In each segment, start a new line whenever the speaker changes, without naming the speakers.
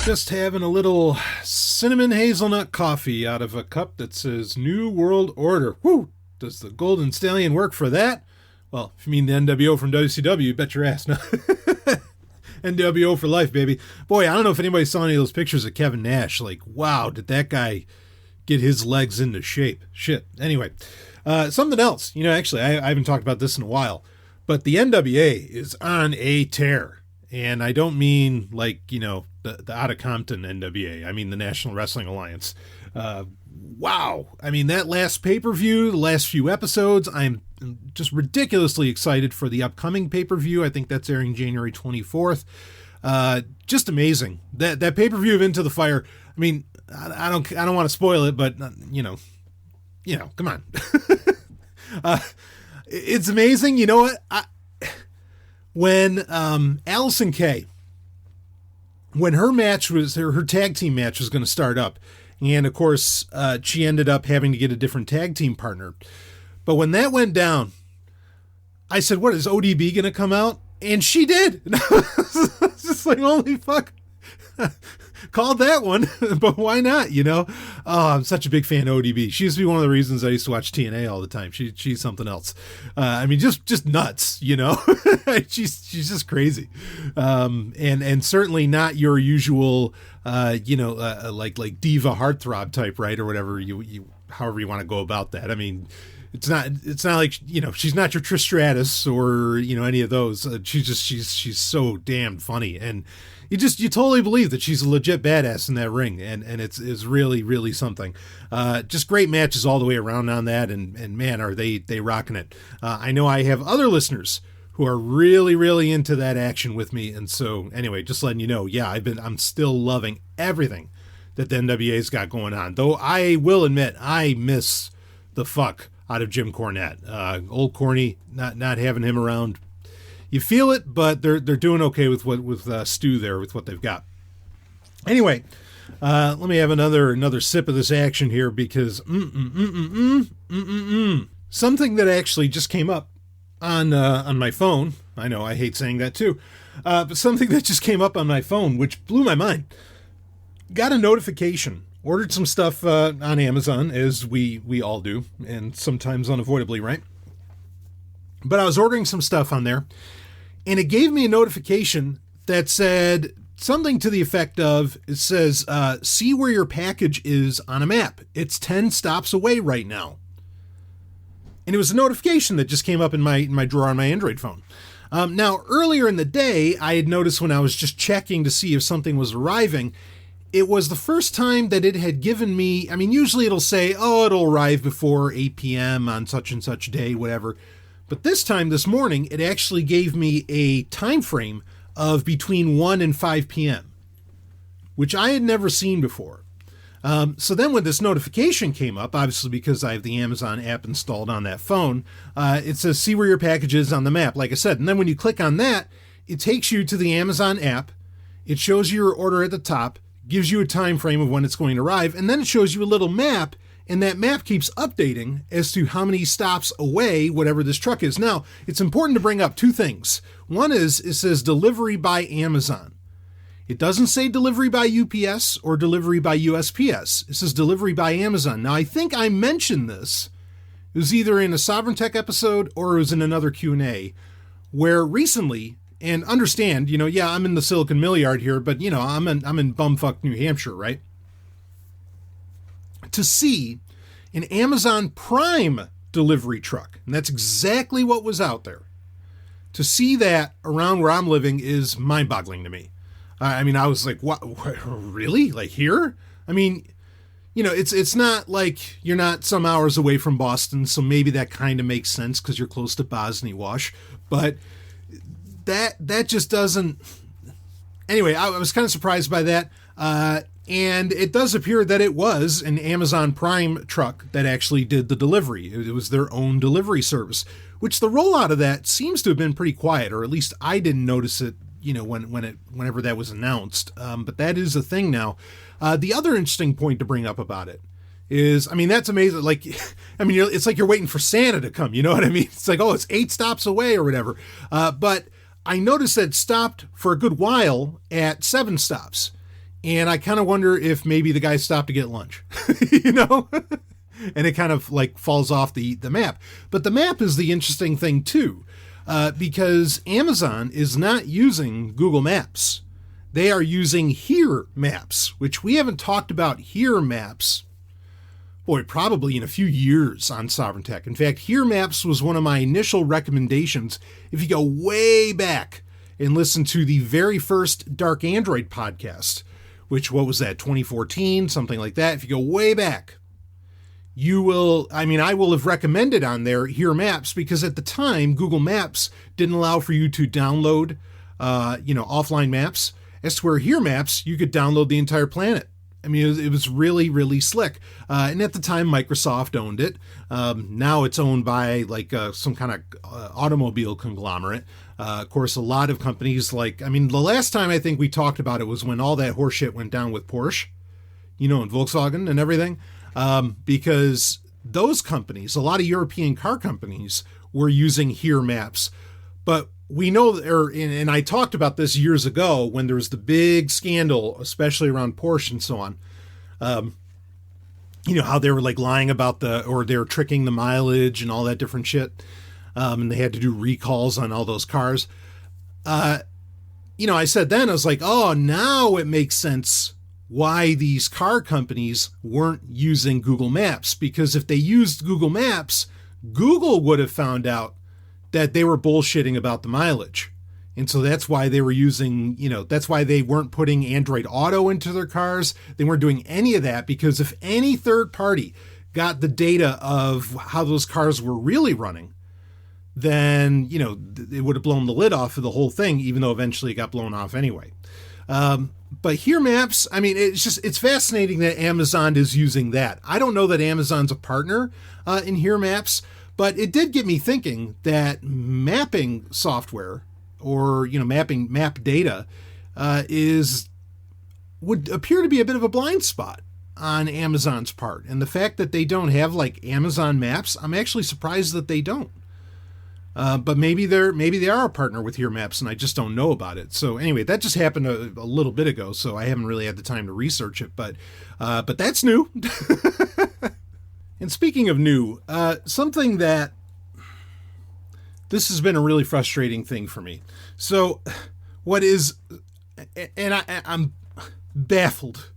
Just having a little cinnamon hazelnut coffee out of a cup that says New World Order. Woo! Does the Golden Stallion work for that? Well, if you mean the NWO from WCW, bet your ass no. NWO for life, baby. Boy, I don't know if anybody saw any of those pictures of Kevin Nash. Like, wow, did that guy get his legs into shape? Shit. Anyway, something else. You know, actually, I haven't talked about this in a while, but the NWA is on a tear. And I don't mean like, you know, the out of Compton NWA. I mean the National Wrestling Alliance. Wow. I mean, that last pay-per-view, the last few episodes, I'm just ridiculously excited for the upcoming pay-per-view. I think that's airing January 24th. Just amazing. That pay-per-view of Into the Fire. I mean, I don't want to spoil it, but you know, come on. It's amazing. You know what? When Allison Kay, when her match was, her tag team match was going to start up, and of course she ended up having to get a different tag team partner. But when that went down, I said, what, is ODB going to come out? And she did. It's just like, holy fuck. Called that one, but why not, you know? Oh, I'm such a big fan of ODB. She used to be one of the reasons I used to watch TNA all the time. She's something else. I mean, just nuts, you know? she's just crazy. And certainly not your usual, like diva heartthrob type, right? Or whatever however you want to go about that. I mean, it's not like, you know, she's not your Trish Stratus or, you know, any of those. She's so damn funny. And you totally believe that she's a legit badass in that ring. And it's really, really something. Just great matches all the way around on that. And man, are they rocking it. I know I have other listeners who are really, really into that action with me. And so anyway, just letting you know, yeah, I'm still loving everything that the NWA's got going on. Though I will admit, I miss the fuck out of Jim Cornette. Old Corny, not having him around. You feel it, but they're doing okay with Stu there with what they've got. Anyway, let me have another sip of this action here because something that actually just came up on my phone. I know I hate saying that too, but something that just came up on my phone, which blew my mind. Got a notification. Ordered some stuff on Amazon, as we all do, and sometimes unavoidably, right? But I was ordering some stuff on there, and it gave me a notification that said something to the effect of, it says, see where your package is on a map. It's 10 stops away right now. And it was a notification that just came up in my drawer on my Android phone. Now, earlier in the day, I had noticed when I was just checking to see if something was arriving, it was the first time that it had given me, I mean, usually it'll say, oh, it'll arrive before 8 p.m. on such and such day, whatever. But this time, this morning, it actually gave me a time frame of between 1 and 5 p.m., which I had never seen before. So then when this notification came up, obviously because I have the Amazon app installed on that phone, it says, see where your package is on the map, like I said. And then when you click on that, it takes you to the Amazon app. It shows you your order at the top, gives you a time frame of when it's going to arrive, and then it shows you a little map, and that map keeps updating as to how many stops away whatever this truck is. Now, it's important to bring up two things. One is, it says delivery by Amazon. It doesn't say delivery by UPS or delivery by USPS. It says delivery by Amazon. Now, I think I mentioned this. It was either in a Sovereign Tech episode or it was in another Q&A, where recently, and understand, you know, yeah, I'm in the Silicon Mill Yard here, but, you know, I'm in bumfuck New Hampshire, right? To see an Amazon Prime delivery truck, and that's exactly what was out there. To see that around where I'm living is mind-boggling to me. I mean, I was like, what, really? Like here? I mean, you know, it's not like you're not some hours away from Boston, so maybe that kind of makes sense because you're close to Bosnia Wash, but that just doesn't. Anyway, I was kind of surprised by that. And it does appear that it was an Amazon Prime truck that actually did the delivery. It was their own delivery service, which the rollout of that seems to have been pretty quiet, or at least I didn't notice it, you know, whenever that was announced. But that is a thing now. The other interesting point to bring up about it is, I mean, that's amazing. Like, I mean, it's like you're waiting for Santa to come, you know what I mean? It's like, oh, it's 8 stops away or whatever. But I noticed that it stopped for a good while at 7 stops. And I kind of wonder if maybe the guy stopped to get lunch, you know, and it kind of like falls off the map. But the map is the interesting thing too, because Amazon is not using Google Maps. They are using Here Maps, which we haven't talked about Here Maps, boy, probably in a few years on Sovereign Tech. In fact, Here Maps was one of my initial recommendations. If you go way back and listen to the very first Dark Android podcast, which, what was that, 2014, something like that. If you go way back, I will have recommended on there Here Maps, because at the time, Google Maps didn't allow for you to download, offline maps. As to where Here Maps, you could download the entire planet. I mean, it was really, really slick. And at the time, Microsoft owned it. Now it's owned by some kind of automobile conglomerate. Of course, a lot of companies the last time I think we talked about it was when all that horseshit went down with Porsche, and Volkswagen and everything. Because those companies, a lot of European car companies, were using Here Maps. But we know, and I talked about this years ago when there was the big scandal, especially around Porsche and so on. How they were lying about they were tricking the mileage and all that different shit. And they had to do recalls on all those cars. I said then, I was like, oh, now it makes sense why these car companies weren't using Google Maps. Because if they used Google Maps, Google would have found out that they were bullshitting about the mileage. And so that's why they were using, that's why they weren't putting Android Auto into their cars. They weren't doing any of that, because if any third party got the data of how those cars were really running, then, it would have blown the lid off of the whole thing, even though eventually it got blown off anyway. But Here Maps, it's fascinating that Amazon is using that. I don't know that Amazon's a partner in Here Maps, but it did get me thinking that mapping software or, map data would appear to be a bit of a blind spot on Amazon's part. And the fact that they don't have Amazon Maps, I'm actually surprised that they don't. But maybe they are a partner with Here Maps and I just don't know about it. So anyway, that just happened a little bit ago, so I haven't really had the time to research it, but that's new. And speaking of new, something that this has been a really frustrating thing for me. So I'm baffled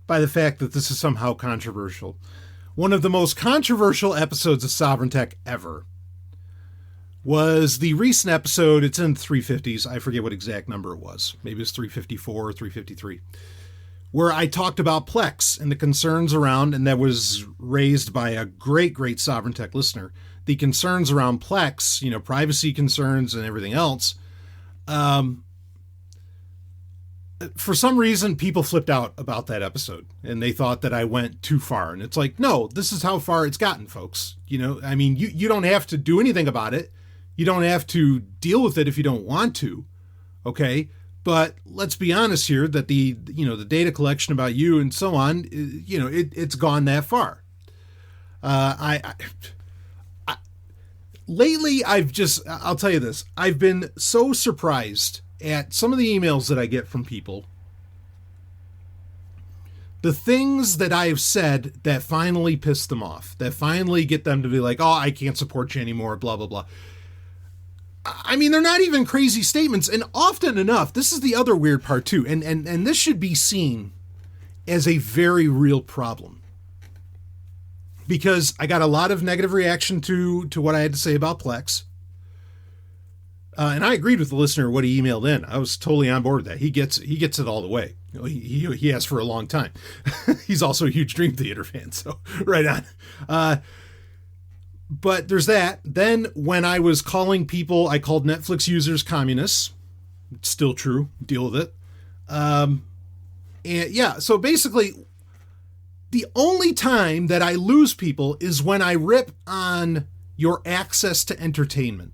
by the fact that this is somehow controversial. One of the most controversial episodes of Sovereign Tech ever was the recent episode. It's in the 350s. I forget what exact number it was. Maybe it's 354 or 353. Where I talked about Plex and the concerns around, and that was raised by a great, great Sovereign Tech listener, the concerns around Plex, privacy concerns and everything else. For some reason, people flipped out about that episode and they thought that I went too far. And it's like, no, this is how far it's gotten, folks. You don't have to do anything about it. You don't have to deal with it if you don't want to. Okay. But let's be honest here that the data collection about you and so on, it's gone that far. Lately, I'll tell you this, I've been so surprised at some of the emails that I get from people. The things that I've said that finally piss them off, that finally get them to be like, oh, I can't support you anymore, blah, blah, blah. They're not even crazy statements. And often enough, this is the other weird part too. And this should be seen as a very real problem. Because I got a lot of negative reaction to what I had to say about Plex. And I agreed with the listener what he emailed in. I was totally on board with that. He gets it all the way. He has for a long time. He's also a huge Dream Theater fan, so right on. But there's that. Then when I was calling people, I called Netflix users communists. It's still true. Deal with it. And yeah, so basically, the only time that I lose people is when I rip on your access to entertainment.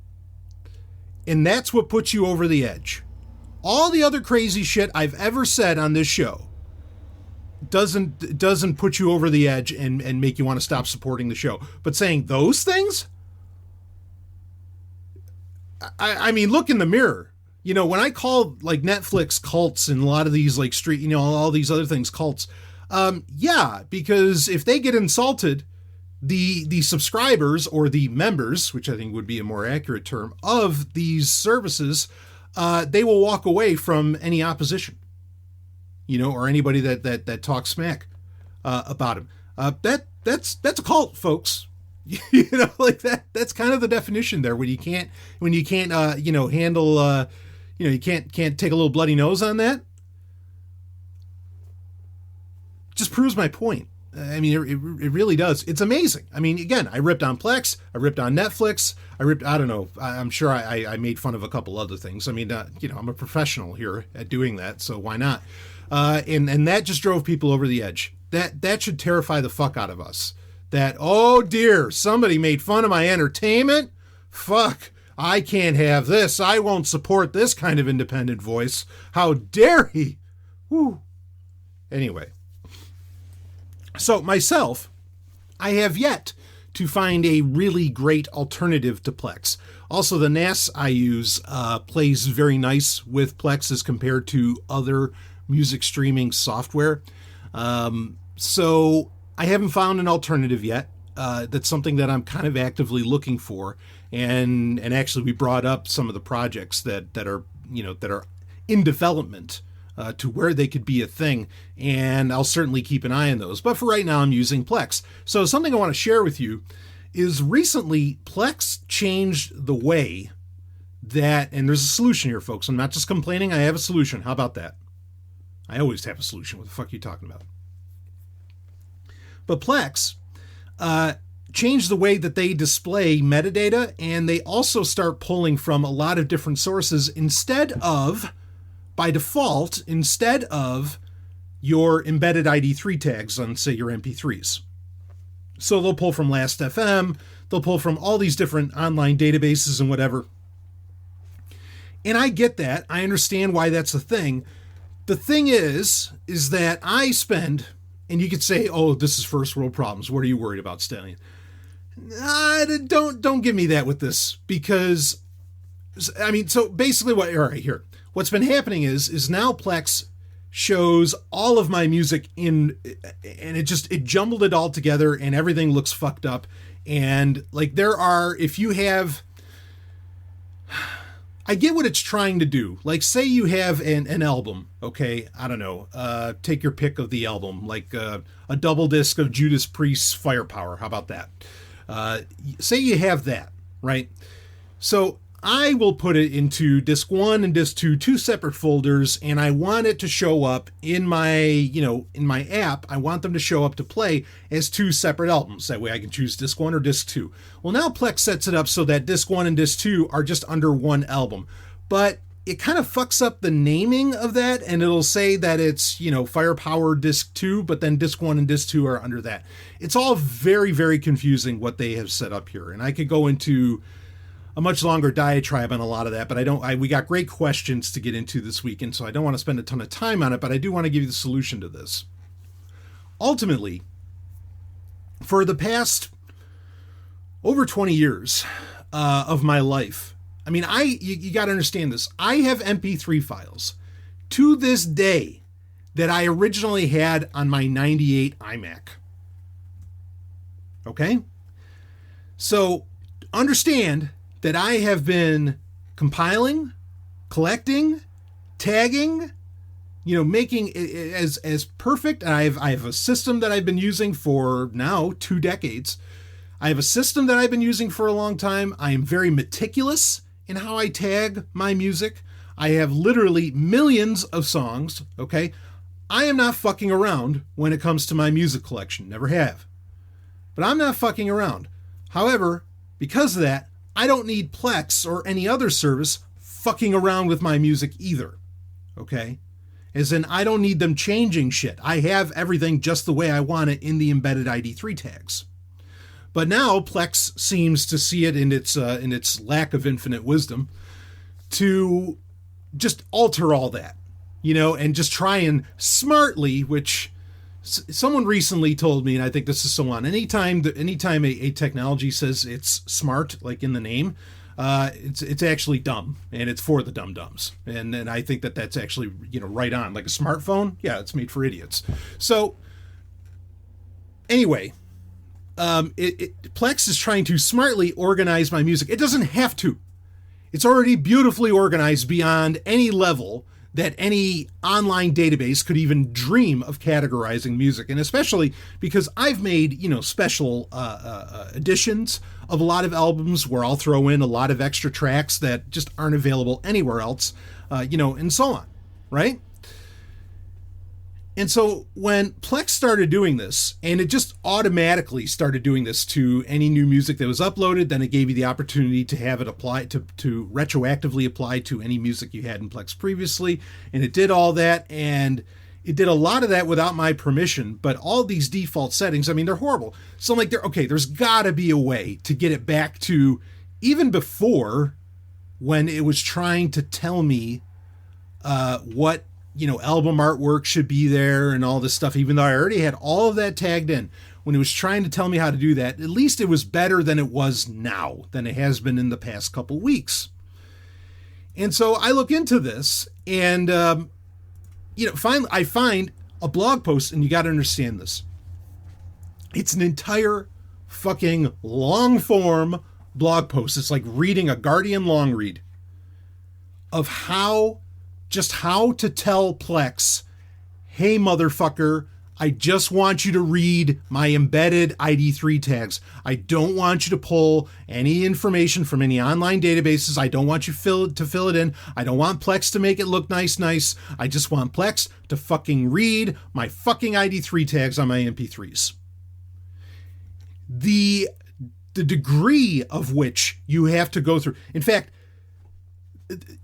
And that's what puts you over the edge. All the other crazy shit I've ever said on this show doesn't put you over the edge and make you want to stop supporting the show. But saying those things, I mean, look in the mirror. When I call like Netflix cults and a lot of these like street, all these other things cults, yeah, because if they get insulted, the subscribers or the members, which I think would be a more accurate term, of these services, they will walk away from any opposition, or anybody that talks smack about him. That's a cult, folks. Like that's kind of the definition there. When you can't handle, you can't take a little bloody nose on that. Just proves my point. I mean, it really does. It's amazing. I mean, again, I ripped on Plex, I ripped on Netflix, I don't know, I'm sure I made fun of a couple other things. I mean, I'm a professional here at doing that, so why not? And that just drove people over the edge. That should terrify the fuck out of us. That, oh dear, somebody made fun of my entertainment? Fuck, I can't have this. I won't support this kind of independent voice. How dare he? Whew. Anyway. So myself, I have yet to find a really great alternative to Plex. Also, the NAS I use plays very nice with Plex as compared to other music streaming software. So I haven't found an alternative yet. That's something that I'm kind of actively looking for. And actually, we brought up some of the projects that are in development. To where they could be a thing, and I'll certainly keep an eye on those. But for right now, I'm using Plex. So something I want to share with you is recently Plex changed the way that, and there's a solution here, folks. I'm not just complaining. I have a solution. How about that? I always have a solution. What the fuck are you talking about? But Plex changed the way that they display metadata, and they also start pulling from a lot of different sources by default, instead of your embedded ID3 tags on, say, your MP3s. So they'll pull from Last.fm, they'll pull from all these different online databases and whatever. And I get that. I understand why that's a thing. The thing is that I spend, and you could say, oh, this is first world problems. What are you worried about, Stallion? Don't give me that with this, because, I mean, so basically all right, here. What's been happening is now Plex shows all of my music and it jumbled it all together, and everything looks fucked up. And like if you have, I get what it's trying to do. Like, say you have an album, okay? I don't know, take your pick of the album, like a double disc of Judas Priest's Firepower. How about that? Say you have that, right? So I will put it into disc 1 and disc 2, two separate folders, and I want it to show up in my app. I want them to show up to play as two separate albums. That way I can choose disc 1 or disc 2. Well, now Plex sets it up so that disc 1 and disc 2 are just under one album. But it kind of fucks up the naming of that, and it'll say that it's, Firepower disc 2, but then disc 1 and disc 2 are under that. It's all very, very confusing what they have set up here. And I could go into a much longer diatribe on a lot of that, but we got great questions to get into this weekend, so I don't want to spend a ton of time on it, but I do want to give you the solution to this. Ultimately, for the past over 20 years of my life, I mean, you got to understand this. I have MP3 files to this day that I originally had on my 98 iMac. Okay? So understand that I have been compiling, collecting, tagging, making it as perfect. And I have a system that I've been using for now 2 decades. I have a system that I've been using for a long time. I am very meticulous in how I tag my music. I have literally millions of songs, okay? I am not fucking around when it comes to my music collection. Never have. But I'm not fucking around. However, because of that, I don't need Plex or any other service fucking around with my music either, okay? As in, I don't need them changing shit. I have everything just the way I want it in the embedded ID3 tags. But now Plex seems to see it in its lack of infinite wisdom to just alter all that, and just try and smartly, which someone recently told me, and I think this is so on. Anytime a technology says it's smart, like in the name, It's actually dumb, and it's for the dum-dums. And I think that's actually, right on. Like a smartphone, yeah, it's made for idiots. So anyway, Plex is trying to smartly organize my music. It doesn't have to. It's already beautifully organized beyond any level that any online database could even dream of categorizing music. And especially because I've made, special editions of a lot of albums where I'll throw in a lot of extra tracks that just aren't available anywhere else, and so on, right? And so when Plex started doing this, and it just automatically started doing this to any new music that was uploaded, then it gave you the opportunity to have it apply to retroactively apply to any music you had in Plex previously. And it did all that, and it did a lot of that without my permission, but all these default settings, I mean, they're horrible. So I'm like, there's gotta be a way to get it back to even before, when it was trying to tell me what album artwork should be there and all this stuff, even though I already had all of that tagged in. When it was trying to tell me how to do that, at least it was better than it was now, than it has been in the past couple weeks. And so I look into this, and, finally I find a blog post, and you got to understand this. It's an entire fucking long form blog post. It's like reading a Guardian long read of how to tell Plex, hey, motherfucker, I just want you to read my embedded ID3 tags. I don't want you to pull any information from any online databases. I don't want you to fill it in. I don't want Plex to make it look nice. I just want Plex to fucking read my fucking ID3 tags on my MP3s. The degree of which you have to go through. In fact,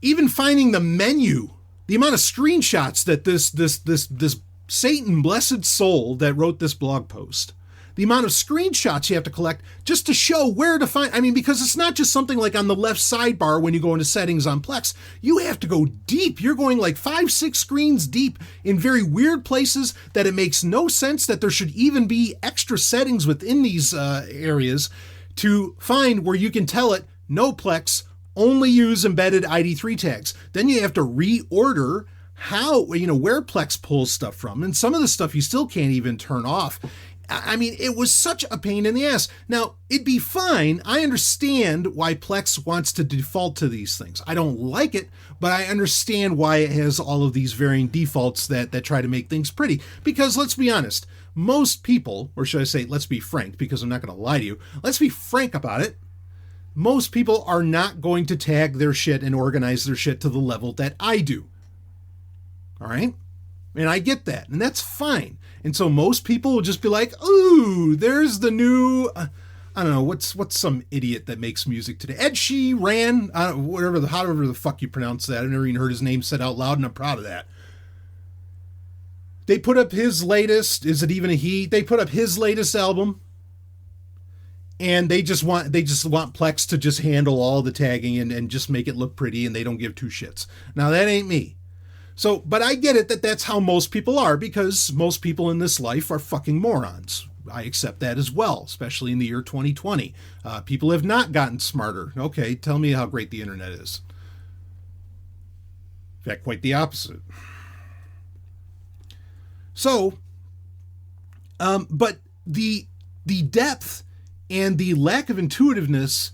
even finding the menu, the amount of screenshots that this Satan blessed soul that wrote this blog post, the amount of screenshots you have to collect just to show where to find, because it's not just something like on the left sidebar when you go into settings on Plex. You have to go deep. You're going like 5-6 screens deep in very weird places that it makes no sense that there should even be extra settings within these areas to find where you can tell it, no, Plex, only use embedded ID3 tags. Then you have to reorder where Plex pulls stuff from. And some of the stuff you still can't even turn off. It was such a pain in the ass. Now, it'd be fine. I understand why Plex wants to default to these things. I don't like it, but I understand why it has all of these varying defaults that try to make things pretty. Because let's be honest, most people, or should I say, let's be frank, because I'm not going to lie to you. Let's be frank about it. Most people are not going to tag their shit and organize their shit to the level that I do. All right? And I get that. And that's fine. And so most people will just be like, ooh, there's the new, I don't know, what's some idiot that makes music today? Ed Sheeran, however the fuck you pronounce that. I've never even heard his name said out loud, and I'm proud of that. They put up his latest, is it even a he? They put up his latest album. And they just want Plex to just handle all the tagging and just make it look pretty, and they don't give two shits. Now, that ain't me. So, but I get it that that's how most people are, because most people in this life are fucking morons. I accept that as well, especially in the year 2020. People have not gotten smarter. Okay, tell me how great the internet is. In fact, quite the opposite. So, but the depth and the lack of intuitiveness,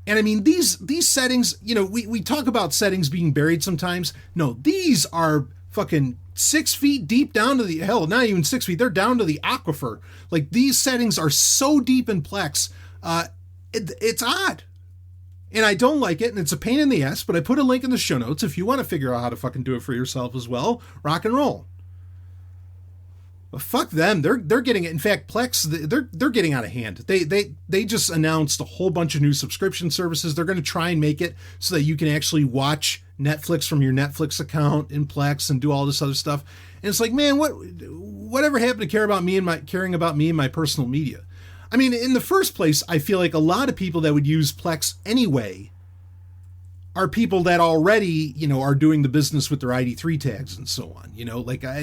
and these settings, we talk about settings being buried sometimes. No, these are fucking 6 feet deep down to the, hell, not even 6 feet, they're down to the aquifer. Like, these settings are so deep in Plex, it's odd. And I don't like it, and it's a pain in the ass, but I put a link in the show notes if you want to figure out how to fucking do it for yourself as well. Rock and roll. But fuck them. They're getting it. In fact, Plex, they're getting out of hand. They just announced a whole bunch of new subscription services. They're going to try and make it so that you can actually watch Netflix from your Netflix account in Plex and do all this other stuff. And it's like, man, whatever happened to caring about me and my personal media? In the first place, I feel like a lot of people that would use Plex anyway are people that already, are doing the business with their ID3 tags and so on.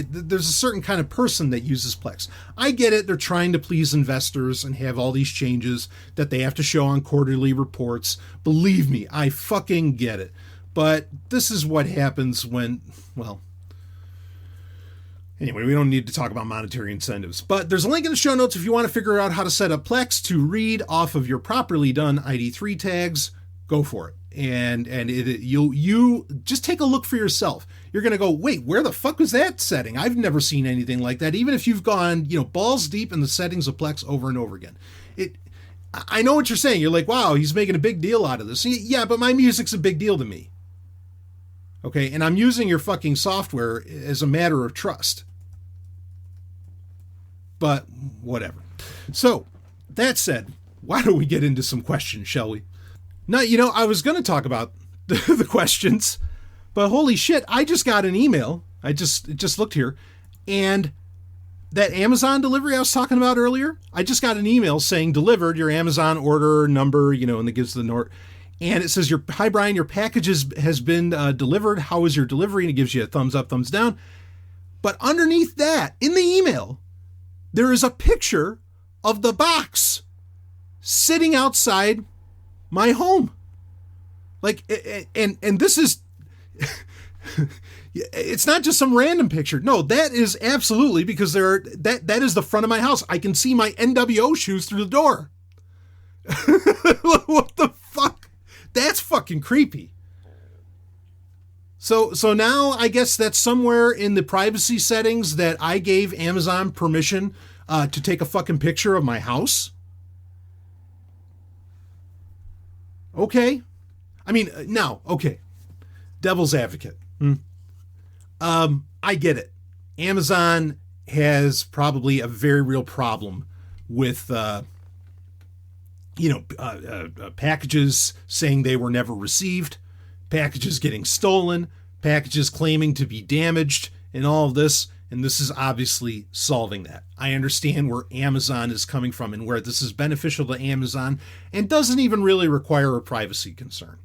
There's a certain kind of person that uses Plex. I get it. They're trying to please investors and have all these changes that they have to show on quarterly reports. Believe me, I fucking get it. But this is what happens when, anyway, we don't need to talk about monetary incentives. But there's a link in the show notes if you want to figure out how to set up Plex to read off of your properly done ID3 tags. Go for it. And you just take a look for yourself. You're going to go, wait, where the fuck was that setting? I've never seen anything like that. Even if you've gone, balls deep in the settings of Plex over and over again. I know what you're saying. You're like, wow, he's making a big deal out of this. Yeah, but my music's a big deal to me. Okay, and I'm using your fucking software as a matter of trust. But whatever. So, that said, why don't we get into some questions, shall we? Now, I was going to talk about the questions, but holy shit, I just got an email. I just looked here, and that Amazon delivery I was talking about earlier, I just got an email saying delivered your Amazon order number, and it gives the note. And it says, hi, Brian, your package has been delivered. How was your delivery? And it gives you a thumbs up, thumbs down. But underneath that, in the email, there is a picture of the box sitting outside my home. And this is, it's not just some random picture. No, that is absolutely because that is the front of my house. I can see my NWO shoes through the door. What the fuck? That's fucking creepy. So now I guess that's somewhere in the privacy settings that I gave Amazon permission to take a fucking picture of my house. Okay. I mean, now, okay. Devil's advocate. I get it. Amazon has probably a very real problem with, packages saying they were never received, packages getting stolen, packages claiming to be damaged, and all of this. And this is obviously solving that. I understand where Amazon is coming from and where this is beneficial to Amazon and doesn't even really require a privacy concern.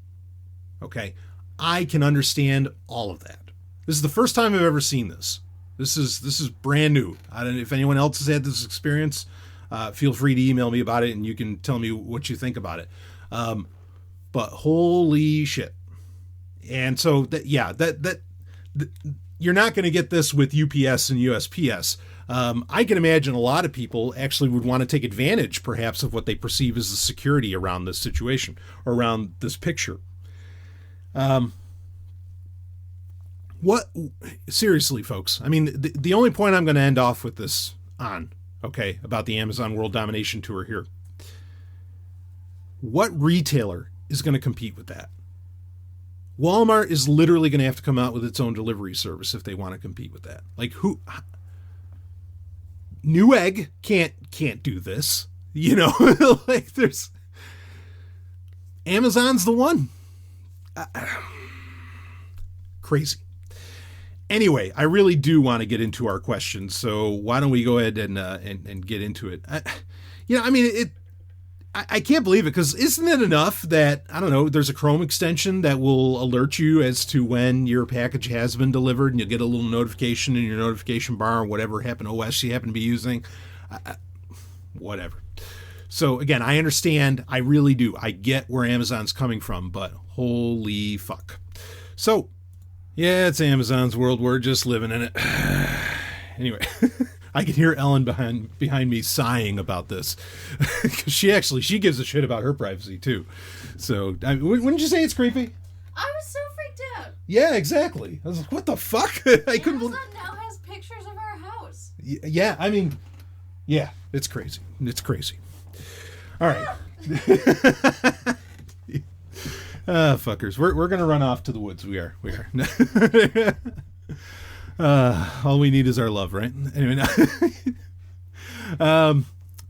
Okay. I can understand all of that. This is the first time I've ever seen this. This is brand new. I don't know if anyone else has had this experience. Feel free to email me about it and you can tell me what you think about it. But holy shit. And so you're not going to get this with UPS and USPS. I can imagine a lot of people actually would want to take advantage, perhaps, of what they perceive as the security around this situation, or around this picture. Seriously, folks, I mean, the only point I'm going to end off with this on, okay, about the Amazon World Domination Tour here. What retailer is going to compete with that? Walmart is literally going to have to come out with its own delivery service if they want to compete with that. Like who? Newegg can't do this. Like there's Amazon's the one. Crazy. Anyway, I really do want to get into our questions, so why don't we go ahead and get into it? I can't believe it, because isn't it enough that, I don't know, there's a Chrome extension that will alert you as to when your package has been delivered, and you'll get a little notification in your notification bar or whatever OS you happen to be using. Whatever. So again, I understand. I really do. I get where Amazon's coming from, but holy fuck. So, yeah, it's Amazon's world. We're just living in it. Anyway. I can hear Ellen behind me sighing about this. Because she gives a shit about her privacy, too. So, wouldn't you say it's creepy?
I was so freaked out.
Yeah, exactly. I was like, what the fuck? I couldn't believe.
Amazon now has pictures of our house.
Yeah, I mean, yeah, it's crazy. It's crazy. All right. Fuckers. We're going to run off to the woods. We are. All we need is our love, right? Anyway,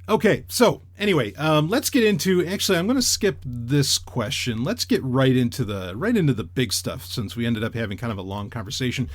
okay. So anyway, let's get into, actually, I'm going to skip this question. Let's get right into the big stuff, since we ended up having kind of a long conversation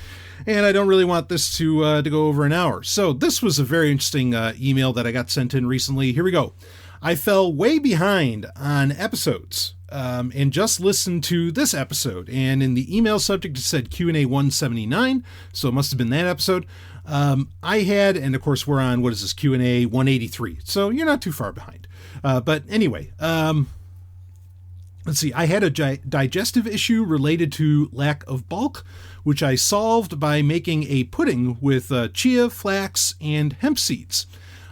and I don't really want this to go over an hour. So this was a very interesting email that I got sent in recently. Here we go. I fell way behind on episodes. and just listened to this episode. And in the email subject, it said Q&A 179, so it must have been that episode. I had, and of course we're on, what is this, Q&A 183. So you're not too far behind. But anyway, let's see. I had a digestive issue related to lack of bulk, which I solved by making a pudding with chia, flax, and hemp seeds.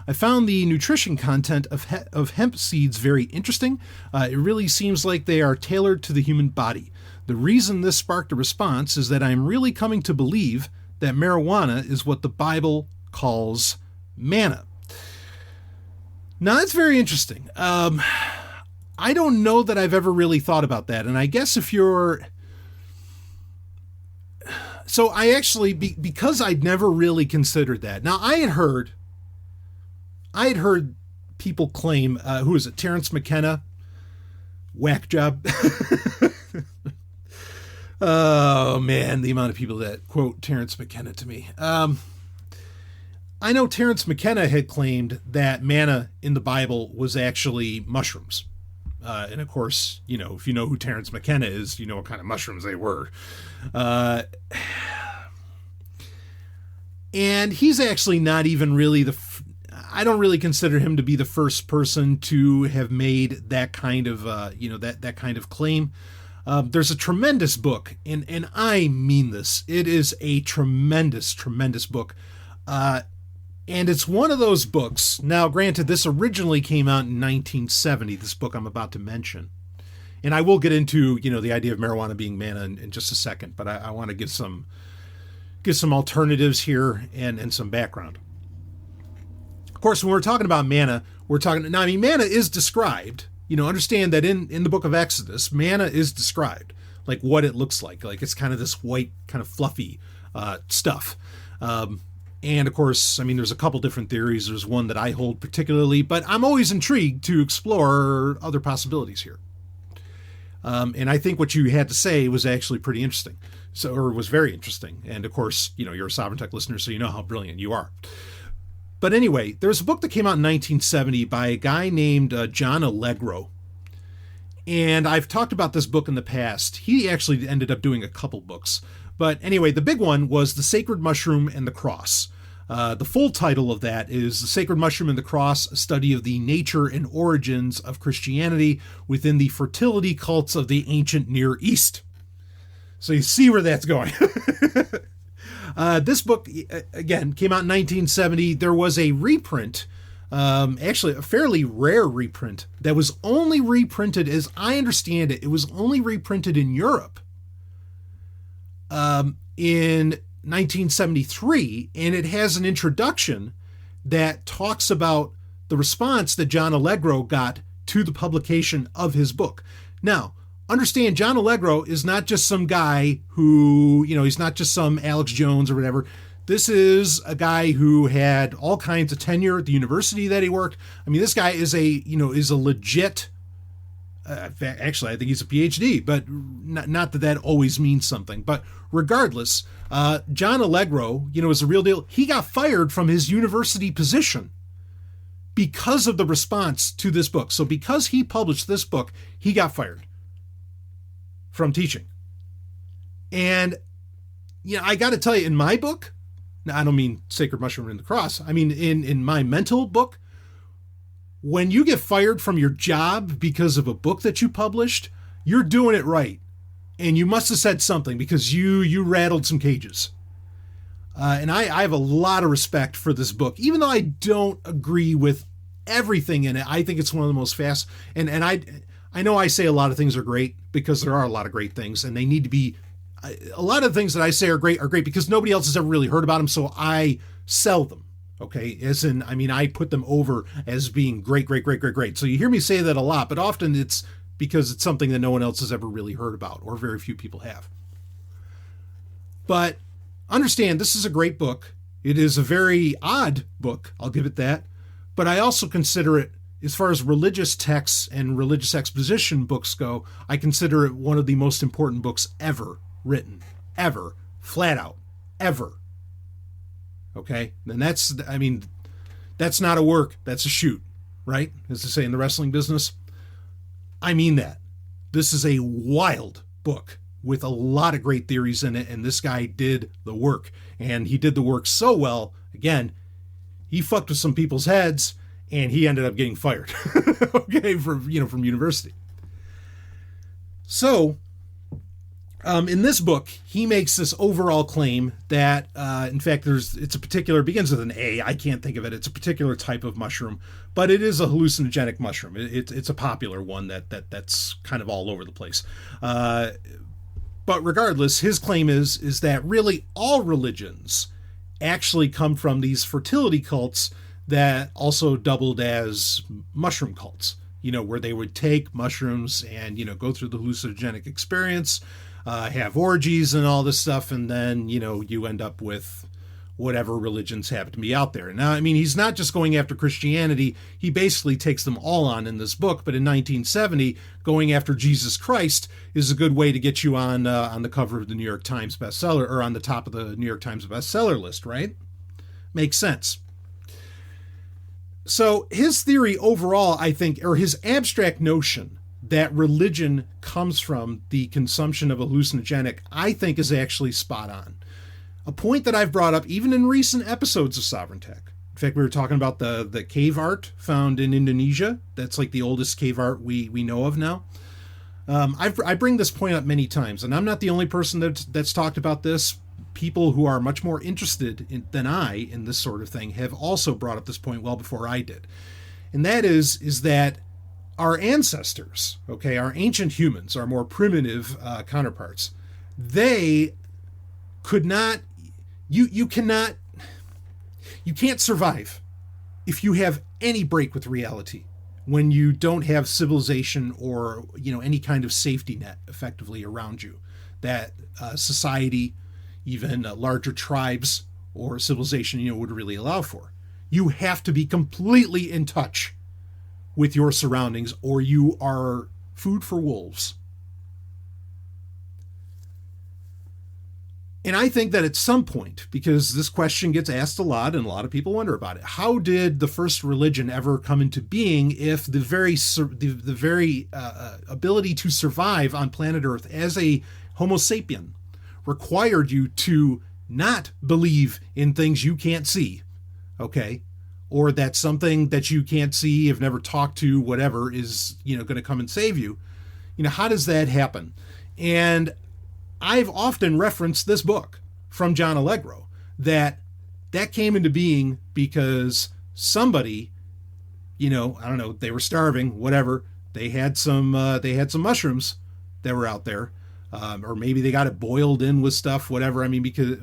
I found the nutrition content of hemp seeds very interesting. It really seems like they are tailored to the human body. The reason this sparked a response is that I'm really coming to believe that marijuana is what the Bible calls manna. Now, that's very interesting. I don't know that I've ever really thought about that. And I guess if you're... So I actually, because I'd never really considered that. Now, I had heard people claim, who is it, Terrence McKenna? Whack job. Oh, man, the amount of people that quote Terrence McKenna to me. I know Terrence McKenna had claimed that manna in the Bible was actually mushrooms. And of course, you know, if you know who Terrence McKenna is, you know what kind of mushrooms they were. And he's actually not even really I don't really consider him to be the first person to have made that kind of, that kind of claim. There's a tremendous book, and I mean this. It is a tremendous, tremendous book. And it's one of those books. Now, granted, this originally came out in 1970, this book I'm about to mention. And I will get into, the idea of marijuana being manna in just a second, but I want to give some alternatives here and some background. Of course, when we're talking about manna, manna is described. Understand that in the book of Exodus, manna is described, like what it looks like. Like it's kind of this white, kind of fluffy stuff. And of course, there's a couple different theories. There's one that I hold particularly, but I'm always intrigued to explore other possibilities here. And I think what you had to say was actually pretty interesting. Or was very interesting. And of course, you're a Sovereign Tech listener, so you know how brilliant you are. But anyway, there's a book that came out in 1970 by a guy named John Allegro. And I've talked about this book in the past. He actually ended up doing a couple books. But anyway, the big one was The Sacred Mushroom and the Cross. The full title of that is The Sacred Mushroom and the Cross, a study of the nature and origins of Christianity within the fertility cults of the ancient Near East. So you see where that's going. This book, again, came out in 1970. There was a reprint, actually a fairly rare reprint, that was only reprinted, as I understand it, it was only reprinted in Europe in 1973, and it has an introduction that talks about the response that John Allegro got to the publication of his book. Now, understand, John Allegro is not just some guy who, he's not just some Alex Jones or whatever. This is a guy who had all kinds of tenure at the university that he worked. This guy is a legit, actually, I think he's a PhD, but not that always means something. But regardless, John Allegro, is a real deal. He got fired from his university position because of the response to this book. So because he published this book, he got fired from teaching. And I got to tell you, in my book, now I don't mean Sacred Mushroom and the Cross, I mean in my mental book, when you get fired from your job because of a book that you published, you're doing it right, and you must have said something, because you rattled some cages. And I have a lot of respect for this book, even though I don't agree with everything in it. I think it's one of the most and I know I say a lot of things are great, because there are a lot of great things, and they need to be. A lot of the things that I say are great because nobody else has ever really heard about them, so I sell them. Okay, as in, I put them over as being great, great, great, great, great. So you hear me say that a lot, but often it's because it's something that no one else has ever really heard about, or very few people have. But understand, this is a great book. It is a very odd book, I'll give it that. But I also consider it, as far as religious texts and religious exposition books go, I consider it one of the most important books ever written. Ever. Flat out. Ever. Okay? And that's not a work, that's a shoot, right? As they say in the wrestling business. I mean that. This is a wild book with a lot of great theories in it, and this guy did the work. And he did the work so well, again, he fucked with some people's heads, and he ended up getting fired, okay, from university. So, in this book, he makes this overall claim that, in fact, it begins with an A. I can't think of it. It's a particular type of mushroom, but it is a hallucinogenic mushroom. It's a popular one that's kind of all over the place. But regardless, his claim is that really all religions actually come from these fertility cults that also doubled as mushroom cults, where they would take mushrooms and, go through the hallucinogenic experience, have orgies and all this stuff, and then, you end up with whatever religions happen to be out there. Now, I mean, he's not just going after Christianity. He basically takes them all on in this book, but in 1970, going after Jesus Christ is a good way to get you on the cover of the New York Times bestseller, or on the top of the New York Times bestseller list, right? Makes sense. So his theory overall, I think, or his abstract notion that religion comes from the consumption of a hallucinogenic, I think is actually spot on. A point that I've brought up even in recent episodes of Sovereign Tech. In fact, we were talking about the cave art found in Indonesia. That's like the oldest cave art we know of now. I bring this point up many times, and I'm not the only person that's talked about this. People who are much more interested than I in this sort of thing have also brought up this point well before I did. And that is that our ancestors, okay, our ancient humans, our more primitive counterparts, they could not, you can't survive if you have any break with reality, when you don't have civilization or, any kind of safety net effectively around you that society, even larger tribes or civilization, would really allow for. You have to be completely in touch with your surroundings, or you are food for wolves. And I think that at some point, because this question gets asked a lot and a lot of people wonder about it, how did the first religion ever come into being if the very ability to survive on planet Earth as a Homo sapien required you to not believe in things you can't see, okay? Or that something that you can't see, have never talked to, whatever, is, going to come and save you. How does that happen? And I've often referenced this book from John Allegro, that came into being because somebody, I don't know, they were starving, whatever. They had some mushrooms that were out there. Or maybe they got it boiled in with stuff, whatever. I mean, because